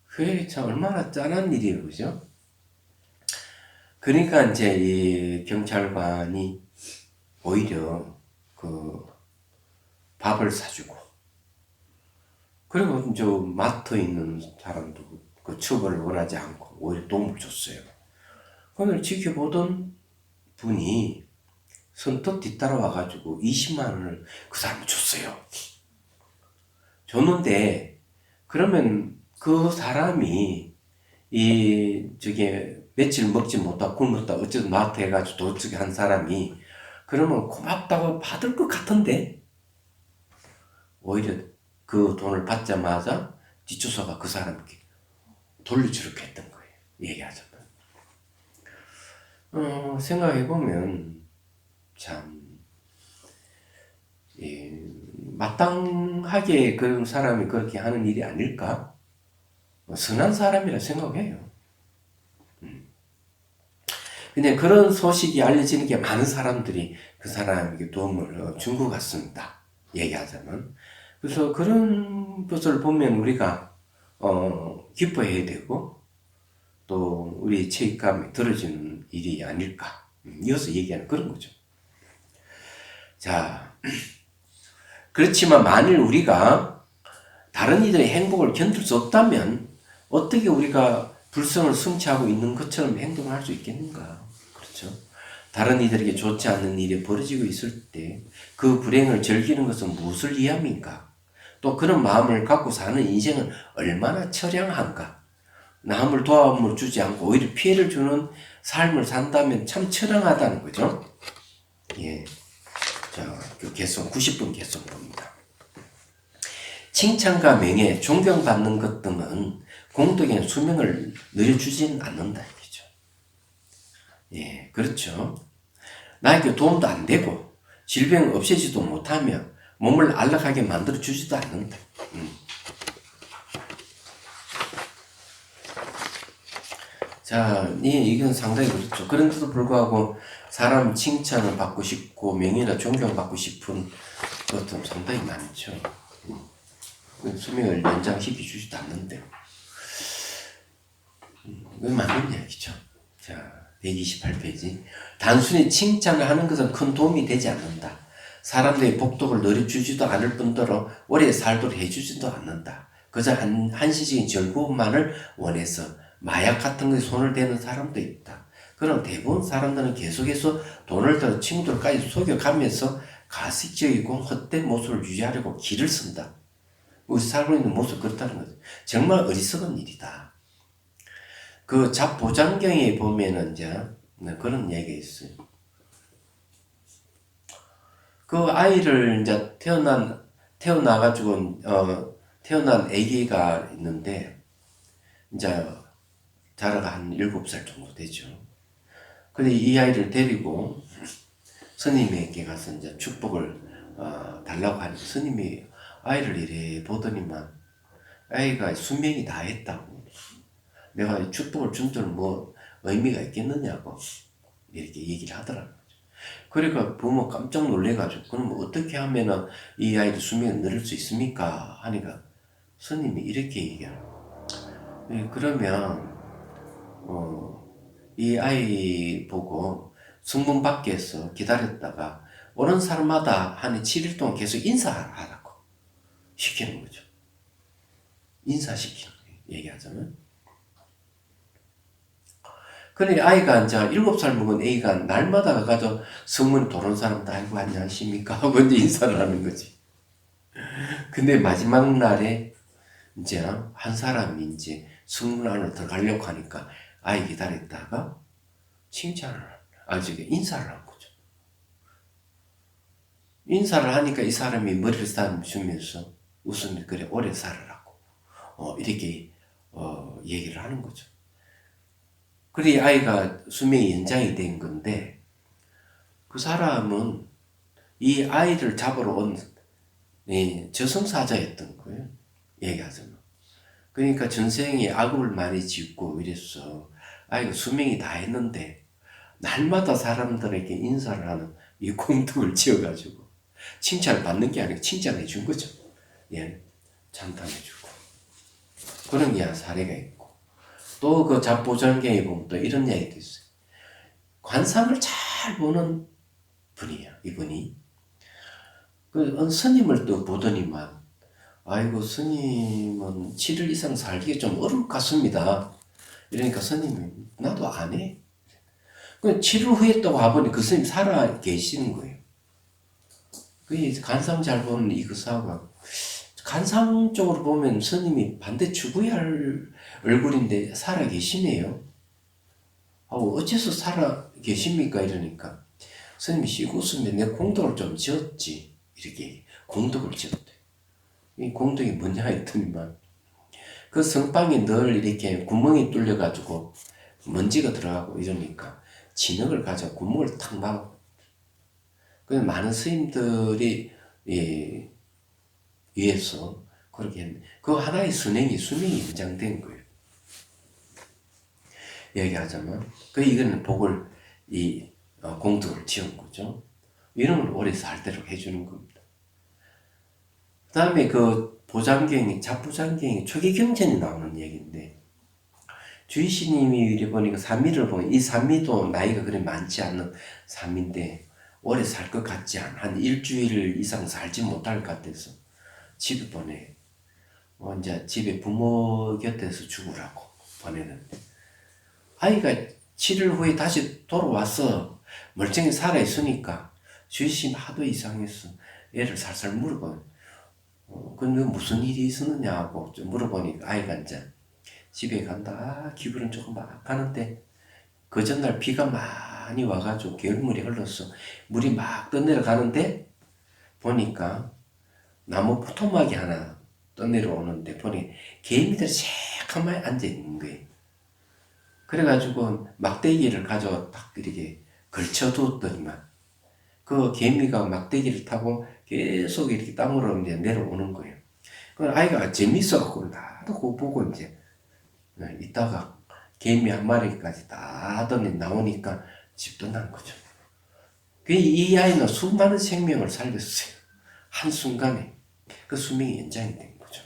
그게 참 얼마나 짠한 일이에요, 그죠? 그러니까 이제 이 경찰관이 오히려 그 밥을 사주고 그리고 좀 맡아 있는 사람도 그 처벌을 원하지 않고 오히려 도움을 줬어요. 그걸 지켜보던 분이 선뜻 뒤따라와 가지고 20만 원을 그 사람이 줬어요. 줬는데 그러면 그 사람이 며칠 먹지 못하고 굶었다 어쨌든 나한테 해가지고 도둑이 한 사람이 그러면 고맙다고 받을 것 같은데 오히려 그 돈을 받자마자 뒷조사가 그 사람께 돌려주려고 했던 거예요. 얘기하자면. 생각해보면 참 마땅하게 그런 사람이 그렇게 하는 일이 아닐까? 선한 사람이라 생각해요. 근데 그런 소식이 알려지는 게 많은 사람들이 그 사람에게 도움을 준 것 같습니다. 얘기하자면. 그래서 그런 것을 보면 우리가 기뻐해야 되고 또 우리 책임감이 들어지는 일이 아닐까. 이어서 얘기하는 그런 거죠. 자, 그렇지만 만일 우리가 다른 이들의 행복을 견딜 수 없다면 어떻게 우리가 불성을 성취하고 있는 것처럼 행동할 수 있겠는가? 그렇죠? 다른 이들에게 좋지 않는 일이 벌어지고 있을 때 그 불행을 즐기는 것은 무엇을 위함인가? 또 그런 마음을 갖고 사는 인생은 얼마나 처량한가? 남을 도움을 주지 않고 오히려 피해를 주는 삶을 산다면 참 처량하다는 거죠. 예. 자, 그 개성 90분 개성 봅니다. 칭찬과 명예, 존경받는 것 등은 공덕의 수명을 늘려주지는 않는다 이거죠. 예, 그렇죠. 나에게 도움도 안 되고 질병을 없애지도 못하며 몸을 안락하게 만들어 주지도 않는다. 자, 이건 상당히 그렇죠. 그런데도 불구하고 사람 칭찬을 받고 싶고 명예나 존경받고 싶은 것도 상당히 많죠. 수명을 연장시켜 주지도 않는데. 그건 맞는 이야기죠. 자, 128페이지. 단순히 칭찬을 하는 것은 큰 도움이 되지 않는다. 사람들의 복덕을 누려주지도 않을 뿐더러 오래 살도록 해주지도 않는다. 그저 한시적인 즐거움만을 원해서 마약 같은 것에 손을 대는 사람도 있다. 그럼 대부분 사람들은 계속해서 돈을 들어 친구들까지 속여가면서 가식적이고 헛된 모습을 유지하려고 길을 쓴다. 우리 살고 있는 모습 그렇다는 거죠. 정말 어리석은 일이다. 그 잡보장경에 보면은 이제 그런 얘기가 있어요. 그 아이를 이제 태어나가지고 태어난 아기가 있는데 이제 자라가 한 7살 정도 되죠. 근데 이 아이를 데리고 스님에게 가서 이제 축복을 달라고 하니까 스님이 아이를 이래 보더니만 아이가 수명이 다 했다고. 내가 축복을 준 줄은 뭐 의미가 있겠느냐고 이렇게 얘기를 하더라고요. 그러니까 부모 깜짝 놀래가지고 그럼 어떻게 하면은 이 아이의 수명이 늘릴 수 있습니까? 하니까 스님이 이렇게 얘기해요. 그러면 이 아이 보고 성문 밖에서 기다렸다가 오는 사람마다 한 7일 동안 계속 인사하라고 시키는 거죠. 인사시키는 거예요. 얘기하자면. 근데 아이가 이제 7살 먹은 애가 날마다 가가지고 성문 도는 사람도 아이고 안녕하십니까 하고 이제 인사를 하는 거지. 근데 마지막 날에 이제 한 사람이 이제 성문 안으로 들어가려고 하니까 아이 기다렸다가 칭찬을, 인사를 한 거죠. 인사를 하니까 이 사람이 머리를 싸주면서 웃으면 그래 오래 살으라고 이렇게 얘기를 하는 거죠. 그래 아이가 수명이 연장이 된 건데 그 사람은 이 아이를 잡으러 온 저승사자였던 거예요. 얘기하자면. 그러니까 전생에 악업을 많이 짓고 이랬어. 아이가 수명이 다 했는데 날마다 사람들에게 인사를 하는 이 공덕을 지어가지고 칭찬을 받는 게 아니고 칭찬해 준 거죠. 예, 찬탄해주고 그런 게 사례가 있고 또 그 잡보전경에 보면 또 이런 이야기도 있어요. 관상을 잘 보는 분이야 이분이. 그 스님을 또 보더니만 아이고 스님은 7일 이상 살기 좀 어려울 것 같습니다. 이러니까 스님이 나도 안 해. 그 7일 후에 또 와보니 그 스님 살아 계시는 거예요. 그 관상 잘 보는 이 의사가 관상적으로 보면 스님이 반대 추구할 얼굴인데 살아 계시네요. 어째서 살아 계십니까? 이러니까 스님이 씩 웃으면 내 공덕을 좀 지었지. 이렇게 공덕을 지었대. 이 공덕이 뭐냐 했더니만 그 성방에 늘 이렇게 구멍이 뚫려가지고 먼지가 들어가고 이러니까 진흙을 가져 구멍을 탁 막아. 그래서 많은 스님들이 위해서 그렇게 했네. 그 하나의 수명이 연장된 거예요. 얘기하자면 이거는 복을 공덕을 지은 거죠. 이런 걸 오래 살도록 해주는 겁니다. 그 다음에 그 잡부장경이 초기경전이 나오는 얘기인데 주의스님이 이래 보니까 삼미를 보면 이 삼미도 나이가 그리 많지 않은 삼미인데 오래 살 것 같지 않아. 한 일주일 이상 살지 못할 것 같아서 집에 보내. 이제 집에 부모 곁에서 죽으라고 보내는데 아이가 7일 후에 다시 돌아와서 멀쩡히 살아있으니까 주의심 하도 이상했어. 애를 살살 물어봐. 근데 무슨 일이 있었느냐고 좀 물어보니까 아이가 이제 집에 간다. 기분은 조금 막 하는데 그 전날 비가 많이 와가지고 겨울물이 흘렀어. 물이 막 떠내려가는데 보니까 나무 토막이 하나 떠내려오는데 보니 개미들이 새까맣게 앉아있는 거예요. 그래가지고 막대기를 가져 딱 이렇게 걸쳐두었더니만 그 개미가 막대기를 타고 계속 이렇게 땅으로 이제 내려오는 거예요. 그 아이가 재밌어갖고 나도 그거 보고 이제 있다가 개미 한 마리까지 다 하더니 나오니까 집 떠난 거죠. 이 아이는 수많은 생명을 살렸어요. 한순간에 그 수명이 연장이 된 거죠.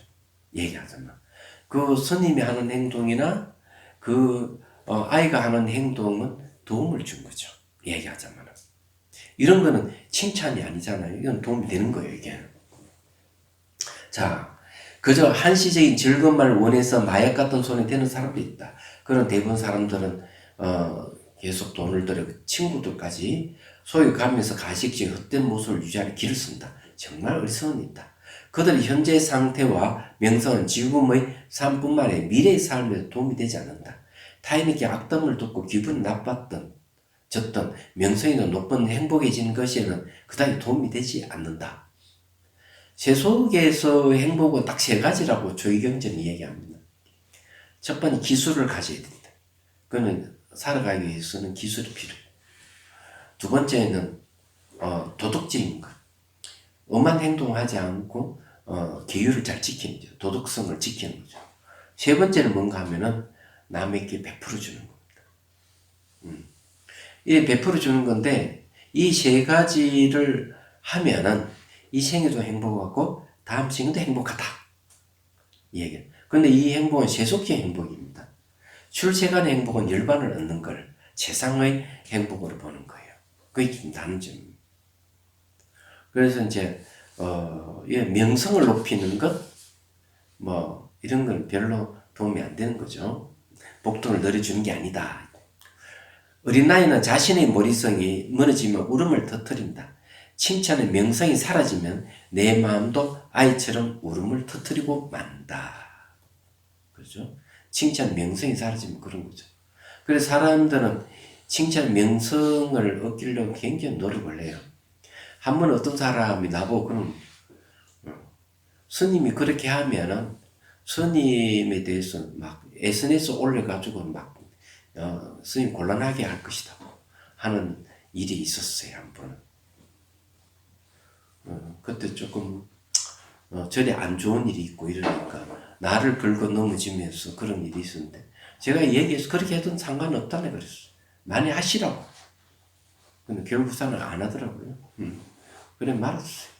얘기하자면 그 스님이 하는 행동이나 그 아이가 하는 행동은 도움을 준 거죠. 얘기하자면 이런 거는 칭찬이 아니잖아요. 이건 도움이 되는 거예요. 이게 자 그저 한시적인 즐거움만을 원해서 마약 같은 손에 대는 사람도 있다. 그런 대부분 사람들은 계속 돈을 들여 친구들까지 소위 가면서 가식적인 헛된 모습을 유지하는 길을 쓴다. 정말 어리석은 있다. 그들의 현재 상태와 명성은 지금의 삶뿐만 아니라 미래의 삶에 도움이 되지 않는다. 타인에게 악담을 듣고 기분 나빴던 졌던 명성이 높은 행복해지는 것에는 그다지 도움이 되지 않는다. 세속에서 행복은 딱 세 가지라고 조희경전이 얘기합니다. 첫 번째 기술을 가져야 된다. 그거는 살아가기 위해서는 기술이 필요해요. 두 번째는 도덕적인 것. 엄한 행동을 하지 않고 계율을 잘 지키는 거죠. 도덕성을 지키는 거죠. 세 번째는 뭔가 하면은 남에게 베풀어 주는 겁니다. 이 베풀어 주는 건데 이 세 가지를 하면은 이 생에도 행복하고 다음 생에도 행복하다. 이 얘기예요. 그런데 이 행복은 세속의 행복입니다. 출세간의 행복은 열반을 얻는 걸 세상의 행복으로 보는 거예요. 그게 좀 다른 점입니다. 그래서 이제 명성을 높이는 것, 이런 건 별로 도움이 안 되는 거죠. 복통을 늘어주는 게 아니다. 어린아이는 자신의 머리성이 무너지면 울음을 터뜨린다. 칭찬의 명성이 사라지면 내 마음도 아이처럼 울음을 터뜨리고 만다. 그렇죠? 칭찬 명성이 사라지면 그런 거죠. 그래서 사람들은 칭찬 명성을 얻기려고 굉장히 노력을 해요. 한 번 어떤 사람이 나보고 그럼 스님이 그렇게 하면은 스님에 대해서 막 SNS 올려가지고 막 스님 곤란하게 할 것이다 하는 일이 있었어요. 한 번. 그때 조금 저리 안 좋은 일이 있고 이러니까 나를 긁어 넘어지면서 그런 일이 있었는데 제가 얘기해서 그렇게 해도 상관없다네 그랬어요. 많이 하시라고. 근데 결국사는 안 하더라고요. 그래 말았어요.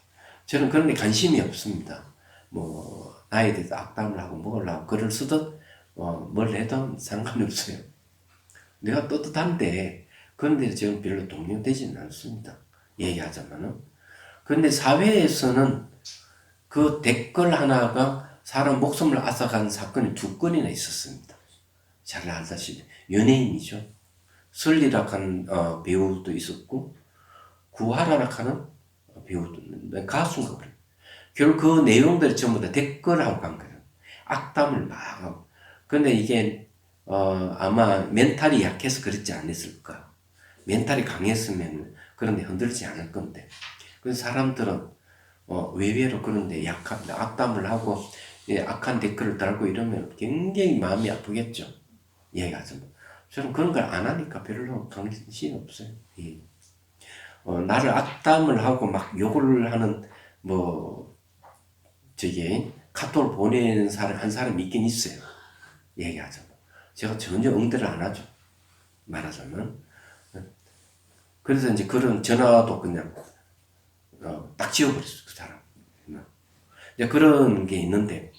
저는 그런 데 관심이 없습니다. 뭐 나에 대해서 악담을 하고 뭘 하고 글을 쓰든 뭘 해도 상관이 없어요. 내가 떳떳한데 그런데 저는 별로 동요되지는 않습니다. 얘기하자면은. 그런데 사회에서는 그 댓글 하나가 사람 목숨을 앗아간 사건이 2건이나 있었습니다. 잘 알다시피 연예인이죠. 설리락 하는 배우도 있었고 구하라락 하는 배우도 가수인가 그래요. 결국 그 내용들이 전부 다 댓글하고 간 거예요. 악담을 막 하고. 근데 이게 아마 멘탈이 약해서 그렇지 않았을까. 멘탈이 강했으면 그런데 흔들지 않을 건데. 그래서 사람들은 외외로 그런데 악담을 하고 악한 댓글을 달고 이러면 굉장히 마음이 아프겠죠. 얘기하자면. 저는 그런 걸 안 하니까 별로 관심이 없어요. 예. 나를 악담을 하고 막 욕을 하는 카톡을 보내는 한 사람이 있긴 있어요. 얘기하자면. 제가 전혀 응대를 안 하죠. 말하자면. 그래서 이제 그런 전화도 그냥 딱 지워버렸어요. 그 사람. 이제 그런 게 있는데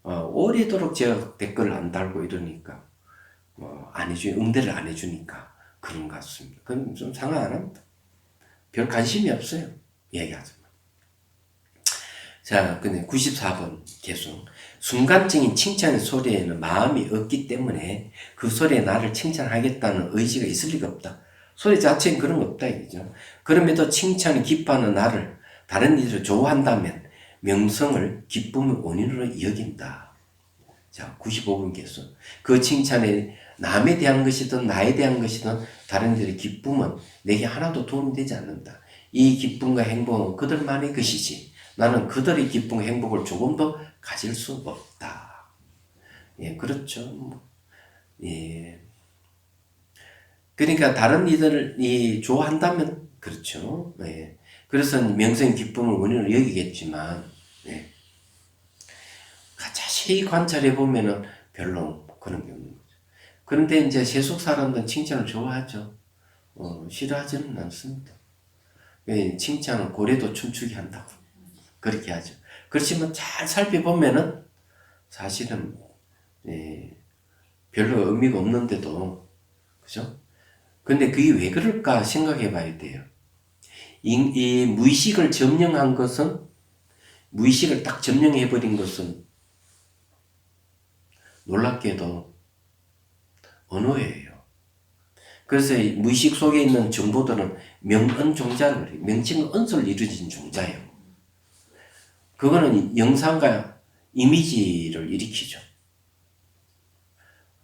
오래도록 제가 댓글을 안 달고 이러니까 응대를 안 해주니까 그런 것 같습니다. 그건 좀 상관 안 합니다. 별 관심이 없어요. 얘기하자면. 자, 근데 94번 계속. 순간적인 칭찬의 소리에는 마음이 없기 때문에 그 소리에 나를 칭찬하겠다는 의지가 있을 리가 없다. 소리 자체는 그런 거 없다 이거죠. 그럼에도 칭찬이 기뻐하는 나를 다른 이들을 좋아한다면 명성을 기쁨의 원인으로 여긴다. 자, 95번 계속. 그 칭찬에 남에 대한 것이든 나에 대한 것이든 다른 이들의 기쁨은 내게 하나도 도움이 되지 않는다. 이 기쁨과 행복은 그들만의 것이지 나는 그들의 기쁨과 행복을 조금도 가질 수 없다. 예, 그렇죠. 예. 그러니까 다른 이들이 좋아한다면 그렇죠. 예. 그래서 명성 기쁨을 원인으로 여기겠지만 예. 자세히 관찰해 보면은 별로 그런 게 없는 거죠. 그런데 이제 세속 사람들은 칭찬을 좋아하죠. 싫어하지는 않습니다. 예, 칭찬은 고래도 춤추게 한다고 그렇게 하죠. 그렇지만 잘 살펴보면은 사실은 예, 별로 의미가 없는데도 그죠? 근데 그게 왜 그럴까 생각해 봐야 돼요. 이 무의식을 점령한 것은 무의식을 딱 점령해 버린 것은 놀랍게도 언어예요. 그래서 무의식 속에 있는 정보들은 명언종자를 그래요. 명칭 언소를 이루어진 종자예요. 그거는 영상과 이미지를 일으키죠.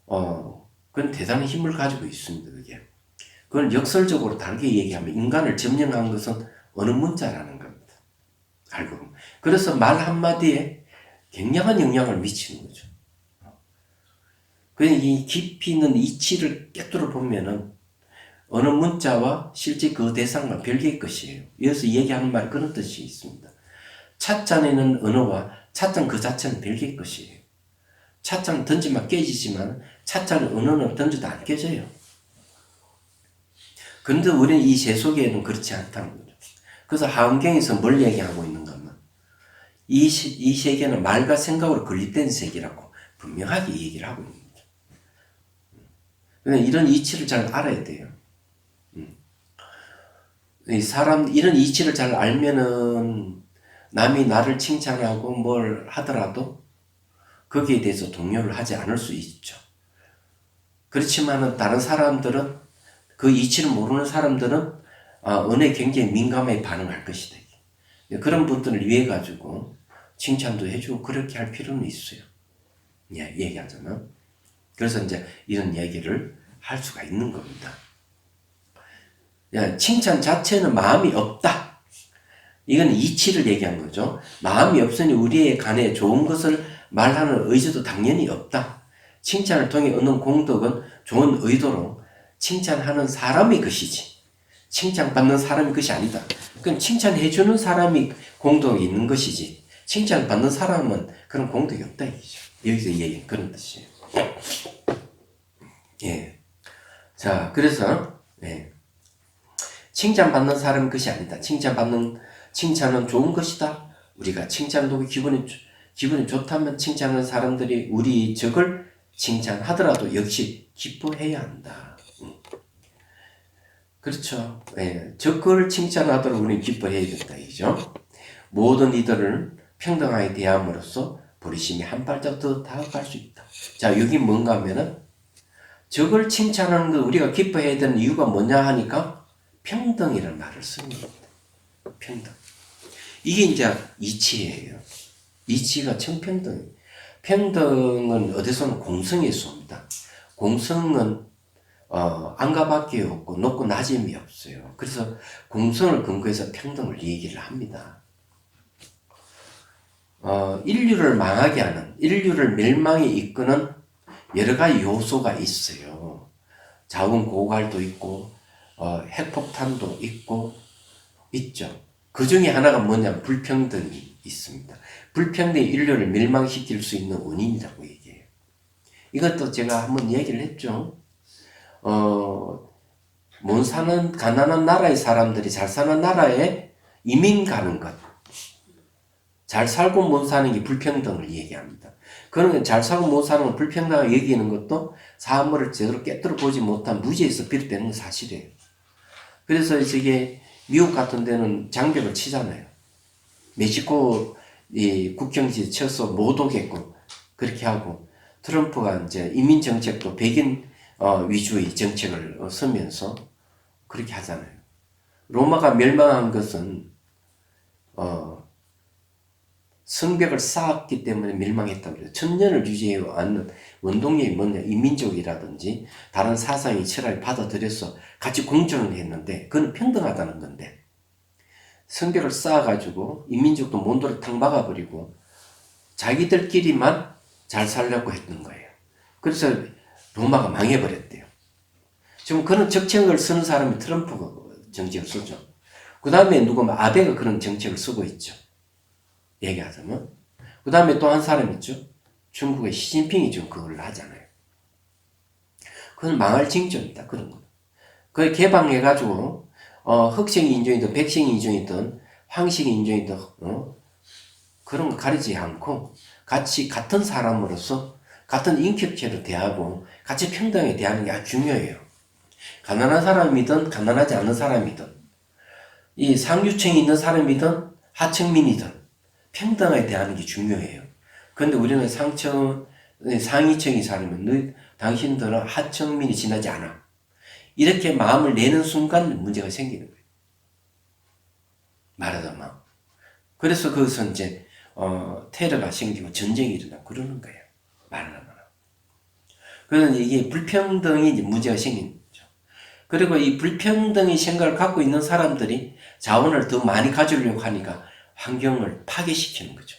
그건 대단한 힘을 가지고 있습니다, 그게. 그건 역설적으로 다르게 얘기하면 인간을 점령한 것은 어느 문자라는 겁니다. 알고 보면. 그래서 말 한마디에 굉장한 영향을 미치는 거죠. 그냥 이 깊이 있는 이치를 깨뚫어 보면은 어느 문자와 실제 그 대상과 별개의 것이에요. 여기서 얘기하는 말이 그런 뜻이 있습니다. 찻잔에는 언어와 찻잔 그 자체는 별개의 것이에요. 찻잔 던지면 깨지지만 찻잔은 언어는 던져도 안 깨져요. 그런데 우리는 이 세속에는 그렇지 않다는 거죠. 그래서 하은경에서 뭘 얘기하고 있는가 하면 이 세계는 말과 생각으로 건립된 세계라고 분명하게 얘기를 하고 있는 거죠. 그러니까 이런 이치를 잘 알아야 돼요. 이런 이치를 잘 알면은 남이 나를 칭찬하고 뭘 하더라도 거기에 대해서 동요를 하지 않을 수 있죠. 그렇지만은 다른 사람들은 그 이치를 모르는 사람들은 은혜에 굉장히 민감하게 반응할 것이다. 그런 분들을 위해 가지고 칭찬도 해주고 그렇게 할 필요는 있어요. 예, 얘기하자면. 그래서 이제 이런 얘기를 할 수가 있는 겁니다. 야, 칭찬 자체는 마음이 없다. 이건 이치를 얘기한 거죠. 마음이 없으니 우리에 관해 좋은 것을 말하는 의지도 당연히 없다. 칭찬을 통해 얻는 공덕은 좋은 의도로 칭찬하는 사람의 것이지 칭찬받는 사람의 것이 아니다. 그건 칭찬해주는 사람이 공덕이 있는 것이지 칭찬받는 사람은 그런 공덕이 없다 이거죠. 여기서 얘기는 그런 뜻이에요. 예. 자, 그래서 예. 칭찬받는 사람의 것이 아니다. 칭찬은 좋은 것이다. 우리가 칭찬도 기분이 좋다면 칭찬하는 사람들이 우리 적을 칭찬하더라도 역시 기뻐해야 한다. 그렇죠. 예. 적을 칭찬하도록 우리는 기뻐해야 된다. 이죠. 모든 이들을 평등하게 대함으로써 보리심이 한 발짝 더 다가갈 수 있다. 자, 여기 뭔가 하면은 적을 칭찬하는 거 우리가 기뻐해야 되는 이유가 뭐냐 하니까 평등이라는 말을 씁니다. 평등. 이게 이제 이치예요. 이치가 청평등. 평등은 어디서는 공성에서 옵니다. 공성은 안가밖에 없고 높고 낮음이 없어요. 그래서 공성을 근거해서 평등을 얘기를 합니다. 인류를 망하게 하는, 인류를 멸망에 이끄는 여러 가지 요소가 있어요. 자원 고갈도 있고, 핵폭탄도 있죠. 그 중에 하나가 뭐냐면 불평등이 있습니다. 불평등이 인류를 멸망시킬 수 있는 원인이라고 얘기해요. 이것도 제가 한번 얘기를 했죠. 못 사는 가난한 나라의 사람들이 잘 사는 나라에 이민 가는 것. 잘 살고 못 사는 게 불평등을 얘기합니다. 그러면 잘 살고 못 사는 걸 불평등하게 여기는 것도 사물을 제대로 깨뜨려 보지 못한 무지에서 비롯되는 건 사실이에요. 그래서 이게 미국 같은 데는 장벽을 치잖아요. 멕시코 이 국경지에 쳐서 못 오게끔 그렇게 하고 트럼프가 이제 이민 정책도 백인 위주의 정책을 쓰면서 그렇게 하잖아요. 로마가 멸망한 것은 성벽을 쌓았기 때문에 멸망했다고 그래요. 천년을 유지해 왔는 원동력이 뭐냐, 이민족이라든지 다른 사상이 철학을 받아들여서 같이 공존을 했는데 그건 평등하다는 건데 성벽을 쌓아가지고 이민족도 몬도를 탁 막아버리고 자기들끼리만 잘 살려고 했던 거예요. 그래서 로마가 망해버렸대요. 지금 그런 정책을 쓰는 사람이 트럼프가 정책을 쓰죠. 그 다음에 누구면 아베가 그런 정책을 쓰고 있죠. 얘기하자면. 그 다음에 또 한 사람 있죠. 중국의 시진핑이 지금 그걸 하잖아요. 그건 망할 징조입니다. 그런 거. 그걸 개방해가지고, 흑색 인종이든 백색 인종이든 황색 인종이든, 그런 거 가리지 않고 같이 같은 사람으로서 같은 인격체로 대하고 같이 평등하게 대하는 게 아주 중요해요. 가난한 사람이든 가난하지 않은 사람이든 이 상류층이 있는 사람이든 하층민이든 평등하게 대하는 게 중요해요. 그런데 우리는 상위층이 살면 당신들은 하층민이 지나지 않아. 이렇게 마음을 내는 순간 문제가 생기는 거예요. 말하자면. 그래서 거기서 이제 테러가 생기고 전쟁이 일어나고 그러는 거예요. 말하자면. 그래서 이게 불평등이 이제 문제가 생기는 거죠. 그리고 이 불평등의 생각을 갖고 있는 사람들이 자원을 더 많이 가지려고 하니까 환경을 파괴시키는 거죠.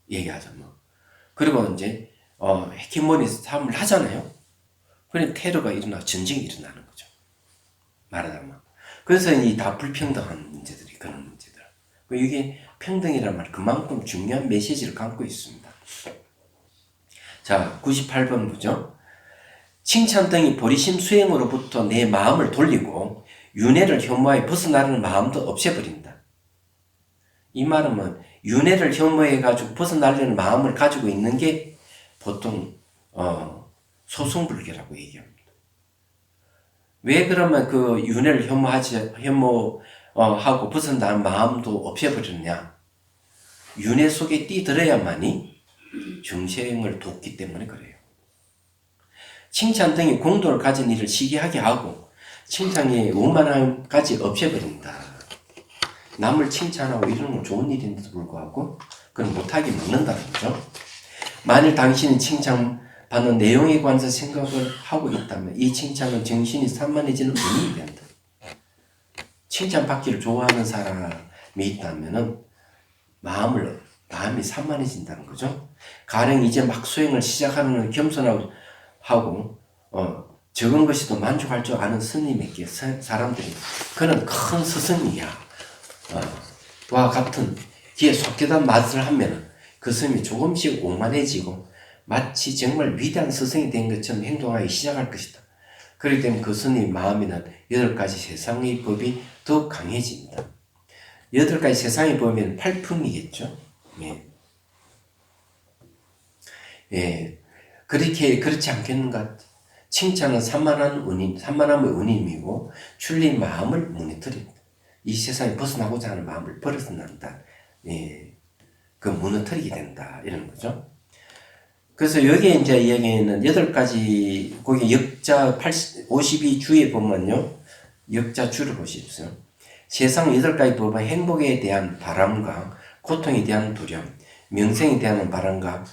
얘기하자면. 그리고 이제, 해킹몬이 싸움을 하잖아요. 그러니 테러가 일어나고 전쟁이 일어나는 거죠. 말하자면. 그래서 이 다 불평등한 문제들이 그런 문제들. 이게 평등이란 말 그만큼 중요한 메시지를 담고 있습니다. 자, 98번 보죠. 칭찬 등이 보리심 수행으로부터 내 마음을 돌리고 윤회를 혐오하여 벗어나려는 마음도 없애버린다. 이 말은 뭐 윤회를 혐오해가지고 벗어나려는 마음을 가지고 있는 게 보통 소승불교라고 얘기합니다. 왜 그러면 그 윤회를 혐오하고 벗어나는 마음도 없애버렸냐? 윤회 속에 뛰들어야만이 중생을 돕기 때문에 그래요. 칭찬 등이 공도를 가진 일을 시기하게 하고 칭찬이 오만함까지 없애버린다. 남을 칭찬하고 이러는 건 좋은 일인데도 불구하고 그건 못하게 막는다는 거죠. 만일 당신이 칭찬받는 내용에 관해서 생각을 하고 있다면 이 칭찬은 정신이 산만해지는 원인이 된다. 칭찬받기를 좋아하는 사람이 있다면은 마음이 산만해진다는 거죠. 가령 이제 막 수행을 시작하는 겸손하고 적은 것이도 만족할 줄 아는 스님에게 사람들이 그는 큰 스승이야 와 같은 기에 속되던 맛을 하면 그 스님이 조금씩 오만해지고 마치 정말 위대한 스승이 된 것처럼 행동하기 시작할 것이다. 그렇기 때문에 그 스님 마음에는 8가지 세상의 법이 더 강해집니다. 8가지 세상의 법이면 팔품이겠죠. 그렇지 않겠는가? 칭찬은 산만함의 원인이고 출린 마음을 무너뜨린다. 이 세상에 벗어나고자 하는 마음을 벗어난다. 그 무너뜨리게 된다. 이런 거죠. 그래서 여기에 이제 이야기는 8가지, 거기 역자 52주에 보면요. 역자 주를 보십시오. 세상 8가지 법은 행복에 대한 바람과 고통에 대한 두려움, 명성에 대한 바람과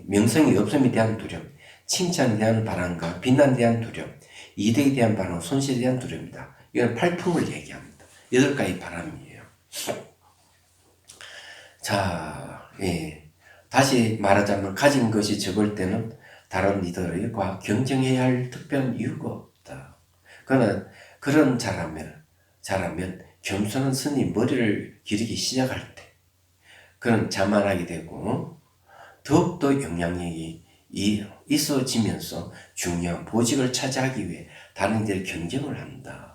명성이 없음에 대한 두려움, 칭찬에 대한 바람과 비난에 대한 두려움, 이득에 대한 바람, 손실에 대한 두려움입니다. 이건 팔품을 얘기합니다. 8가지 바람이에요. 자, 다시 말하자면 가진 것이 적을 때는 다른 이들과 경쟁해야 할 특별한 이유가 없다. 그런 자라면 겸손한 스님 머리를 기르기 시작할 때 그는 자만하게 되고 더욱더 영향력이 있어지면서 중요한 보직을 차지하기 위해 다른 이들의 경쟁을 한다.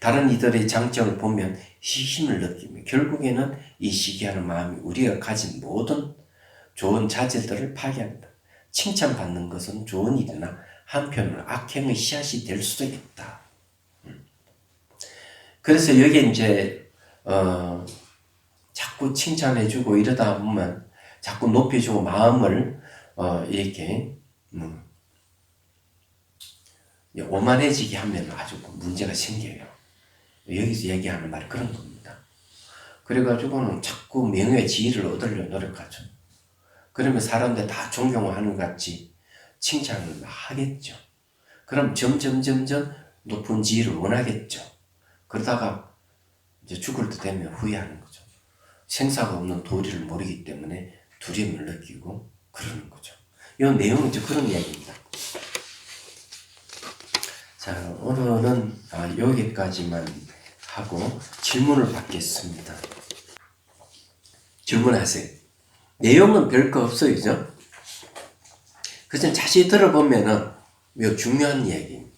다른 이들의 장점을 보면 힘을 느끼며 결국에는 이 시기하는 마음이 우리가 가진 모든 좋은 자질들을 파괴한다. 칭찬받는 것은 좋은 일이나 한편으로 악행의 씨앗이 될 수도 있다. 그래서 여기에 이제 자꾸 칭찬해주고 이러다 보면 자꾸 높여주고 마음을 이렇게 오만해지게 하면 아주 문제가 생겨요. 여기서 얘기하는 말이 그런 겁니다. 그래가지고는 자꾸 명예의 지위를 얻으려 노력하죠. 그러면 사람들 다 존경하는 것 같이 칭찬을 하겠죠. 그럼 점점 높은 지위를 원하겠죠. 그러다가 이제 죽을 때 되면 후회하는 거죠. 생사가 없는 도리를 모르기 때문에 두려움을 느끼고 그러는 거죠. 이 내용은 이제 그런 이야기입니다. 자, 오늘은 여기까지만 하고 질문을 받겠습니다. 질문하세요. 내용은 별거 없어요, 그죠? 그래서 자세히 들어보면은 매우 중요한 이야기입니다.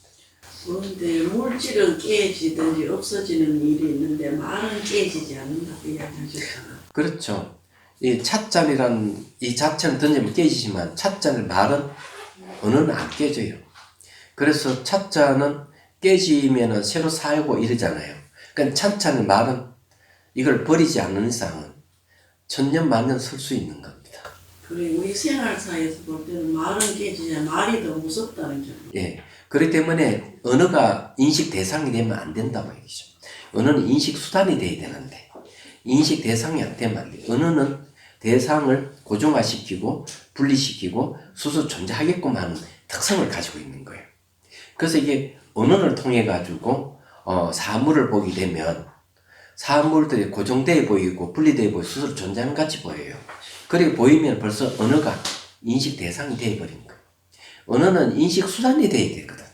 그런데 물질은 깨지든지 없어지는 일이 있는데 말은 깨지지 않는다고 이야기하셨잖아요. 그렇죠. 이 찻잔이란 이 자체는 던지면 깨지지만 찻잔의 말은 언어는 안 깨져요. 그래서 찻잔은 깨지면은 새로 살고 이러잖아요. 그러니까 찻잔의 말은 이걸 버리지 않는 이상은 천년 만년 쓸 수 있는 겁니다. 그래 우리 생활사에서 볼 때는 말은 깨지지 말이 더 무섭다는 점. 예. 그렇기 때문에 언어가 인식 대상이 되면 안 된다고 얘기죠. 언어는 인식 수단이 돼야 되는데 인식 대상이 안 되면 안 돼요. 언어는 대상을 고정화시키고 분리시키고 스스로 존재하게끔 하는 특성을 가지고 있는 거예요. 그래서 이게 언어를 통해 가지고 사물을 보게 되면 사물들이 고정되어 보이고 분리되어 보이고 스스로 존재하는 같이 보여요. 그렇게 보이면 벌써 언어가 인식 대상이 되어버린 거예요. 언어는 인식 수단이 되어야 되거든요.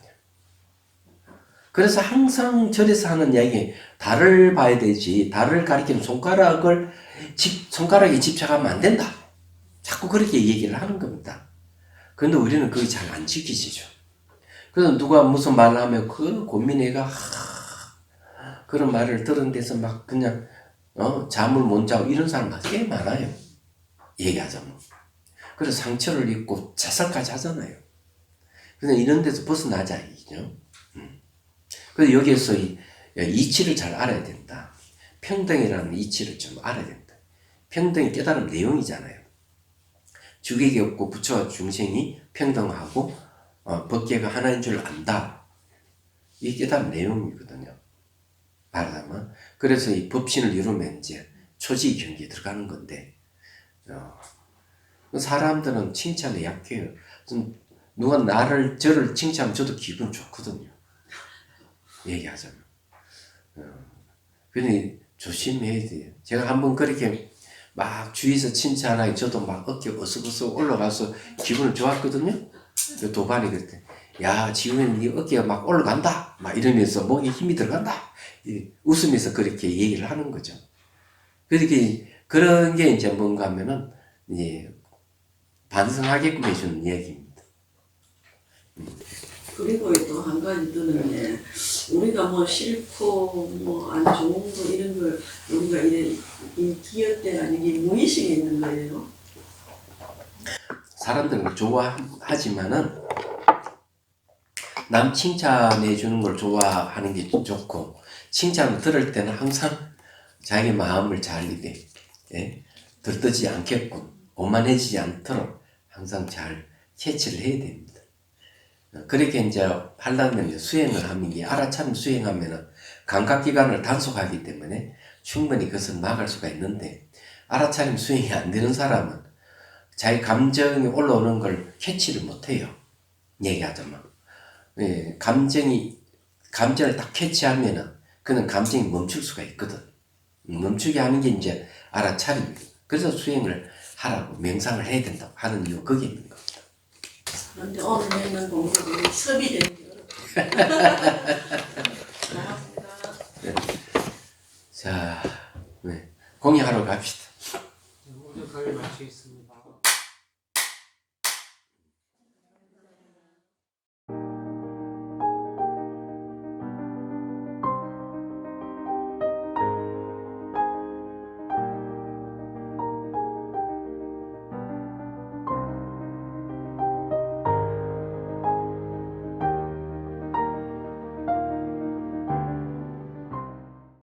그래서 항상 절에서 하는 이야기, 달을 봐야 되지, 달을 가리키는 손가락에 집착하면 안 된다. 자꾸 그렇게 얘기를 하는 겁니다. 그런데 우리는 그게 잘 안 지키지죠. 그래서 누가 무슨 말을 하면 그 고민해가 그런 말을 들은 데서 막 그냥 잠을 못 자고 이런 사람 꽤 많아요. 얘기하자면. 그래서 상처를 입고 자살까지 하잖아요. 그래서 이런 데서 벗어나자 이죠. 그래서 여기에서 이치를 잘 알아야 된다. 평등이라는 이치를 좀 알아야 된다. 평등이 깨달은 내용이잖아요. 주객이 없고 부처와 중생이 평등하고 법계가 하나인 줄 안다. 이 깨달은 내용이거든요. 말하자면. 그래서 이 법신을 이루면 이제 초지 경기에 들어가는 건데, 사람들은 칭찬에 약해요. 좀 누가 저를 칭찬하면 저도 기분 좋거든요. 얘기하자면. 그러니 조심해야 돼요. 제가 한번 그렇게 막 주위에서 칭찬하니 저도 막 어깨 어석어석 올라가서 기분을 좋았거든요. 그 도반이 그랬대. 야, 지금은 네 어깨가 막 올라간다. 막 이러면서 목에 힘이 들어간다. 웃으면서 그렇게 얘기를 하는 거죠. 그렇게, 그런 게 이제 뭔가 하면은, 이제 반성하게끔 해주는 이야기입니다. 그리고 또 한 가지 드는데 우리가 뭐 싫고 뭐 안 좋은 거 이런 걸 우리가 이 기억 때가 이게 무의식에 있는 거예요. 사람들은 좋아하지만은, 남 칭찬해 주는 걸 좋아하는 게 좋고, 칭찬을 들을 때는 항상 자기 마음을 잘 이렇게, 들뜨지 않게끔, 오만해지지 않도록 항상 잘 캐치를 해야 됩니다. 그렇게 이제 하려면 이제 수행을 하면, 이게 알아차림 수행하면은 감각기관을 단속하기 때문에 충분히 그것을 막을 수가 있는데, 알아차림 수행이 안 되는 사람은 자기 감정이 올라오는 걸 캐치를 못 해요. 얘기하자면. 감정을 딱 캐치하면은 그는 감정이 멈출 수가 있거든. 멈추게 하는 게 이제 알아차림입니다. 그래서 수행을 하라고 명상을 해야 된다고 하는 이유 그게 있는 겁니다. 그런데 오늘 했는 공부가 섭이 되는 게 어렵다. 자, 공유하러 갑시다. 오늘 강의 마치겠습니다.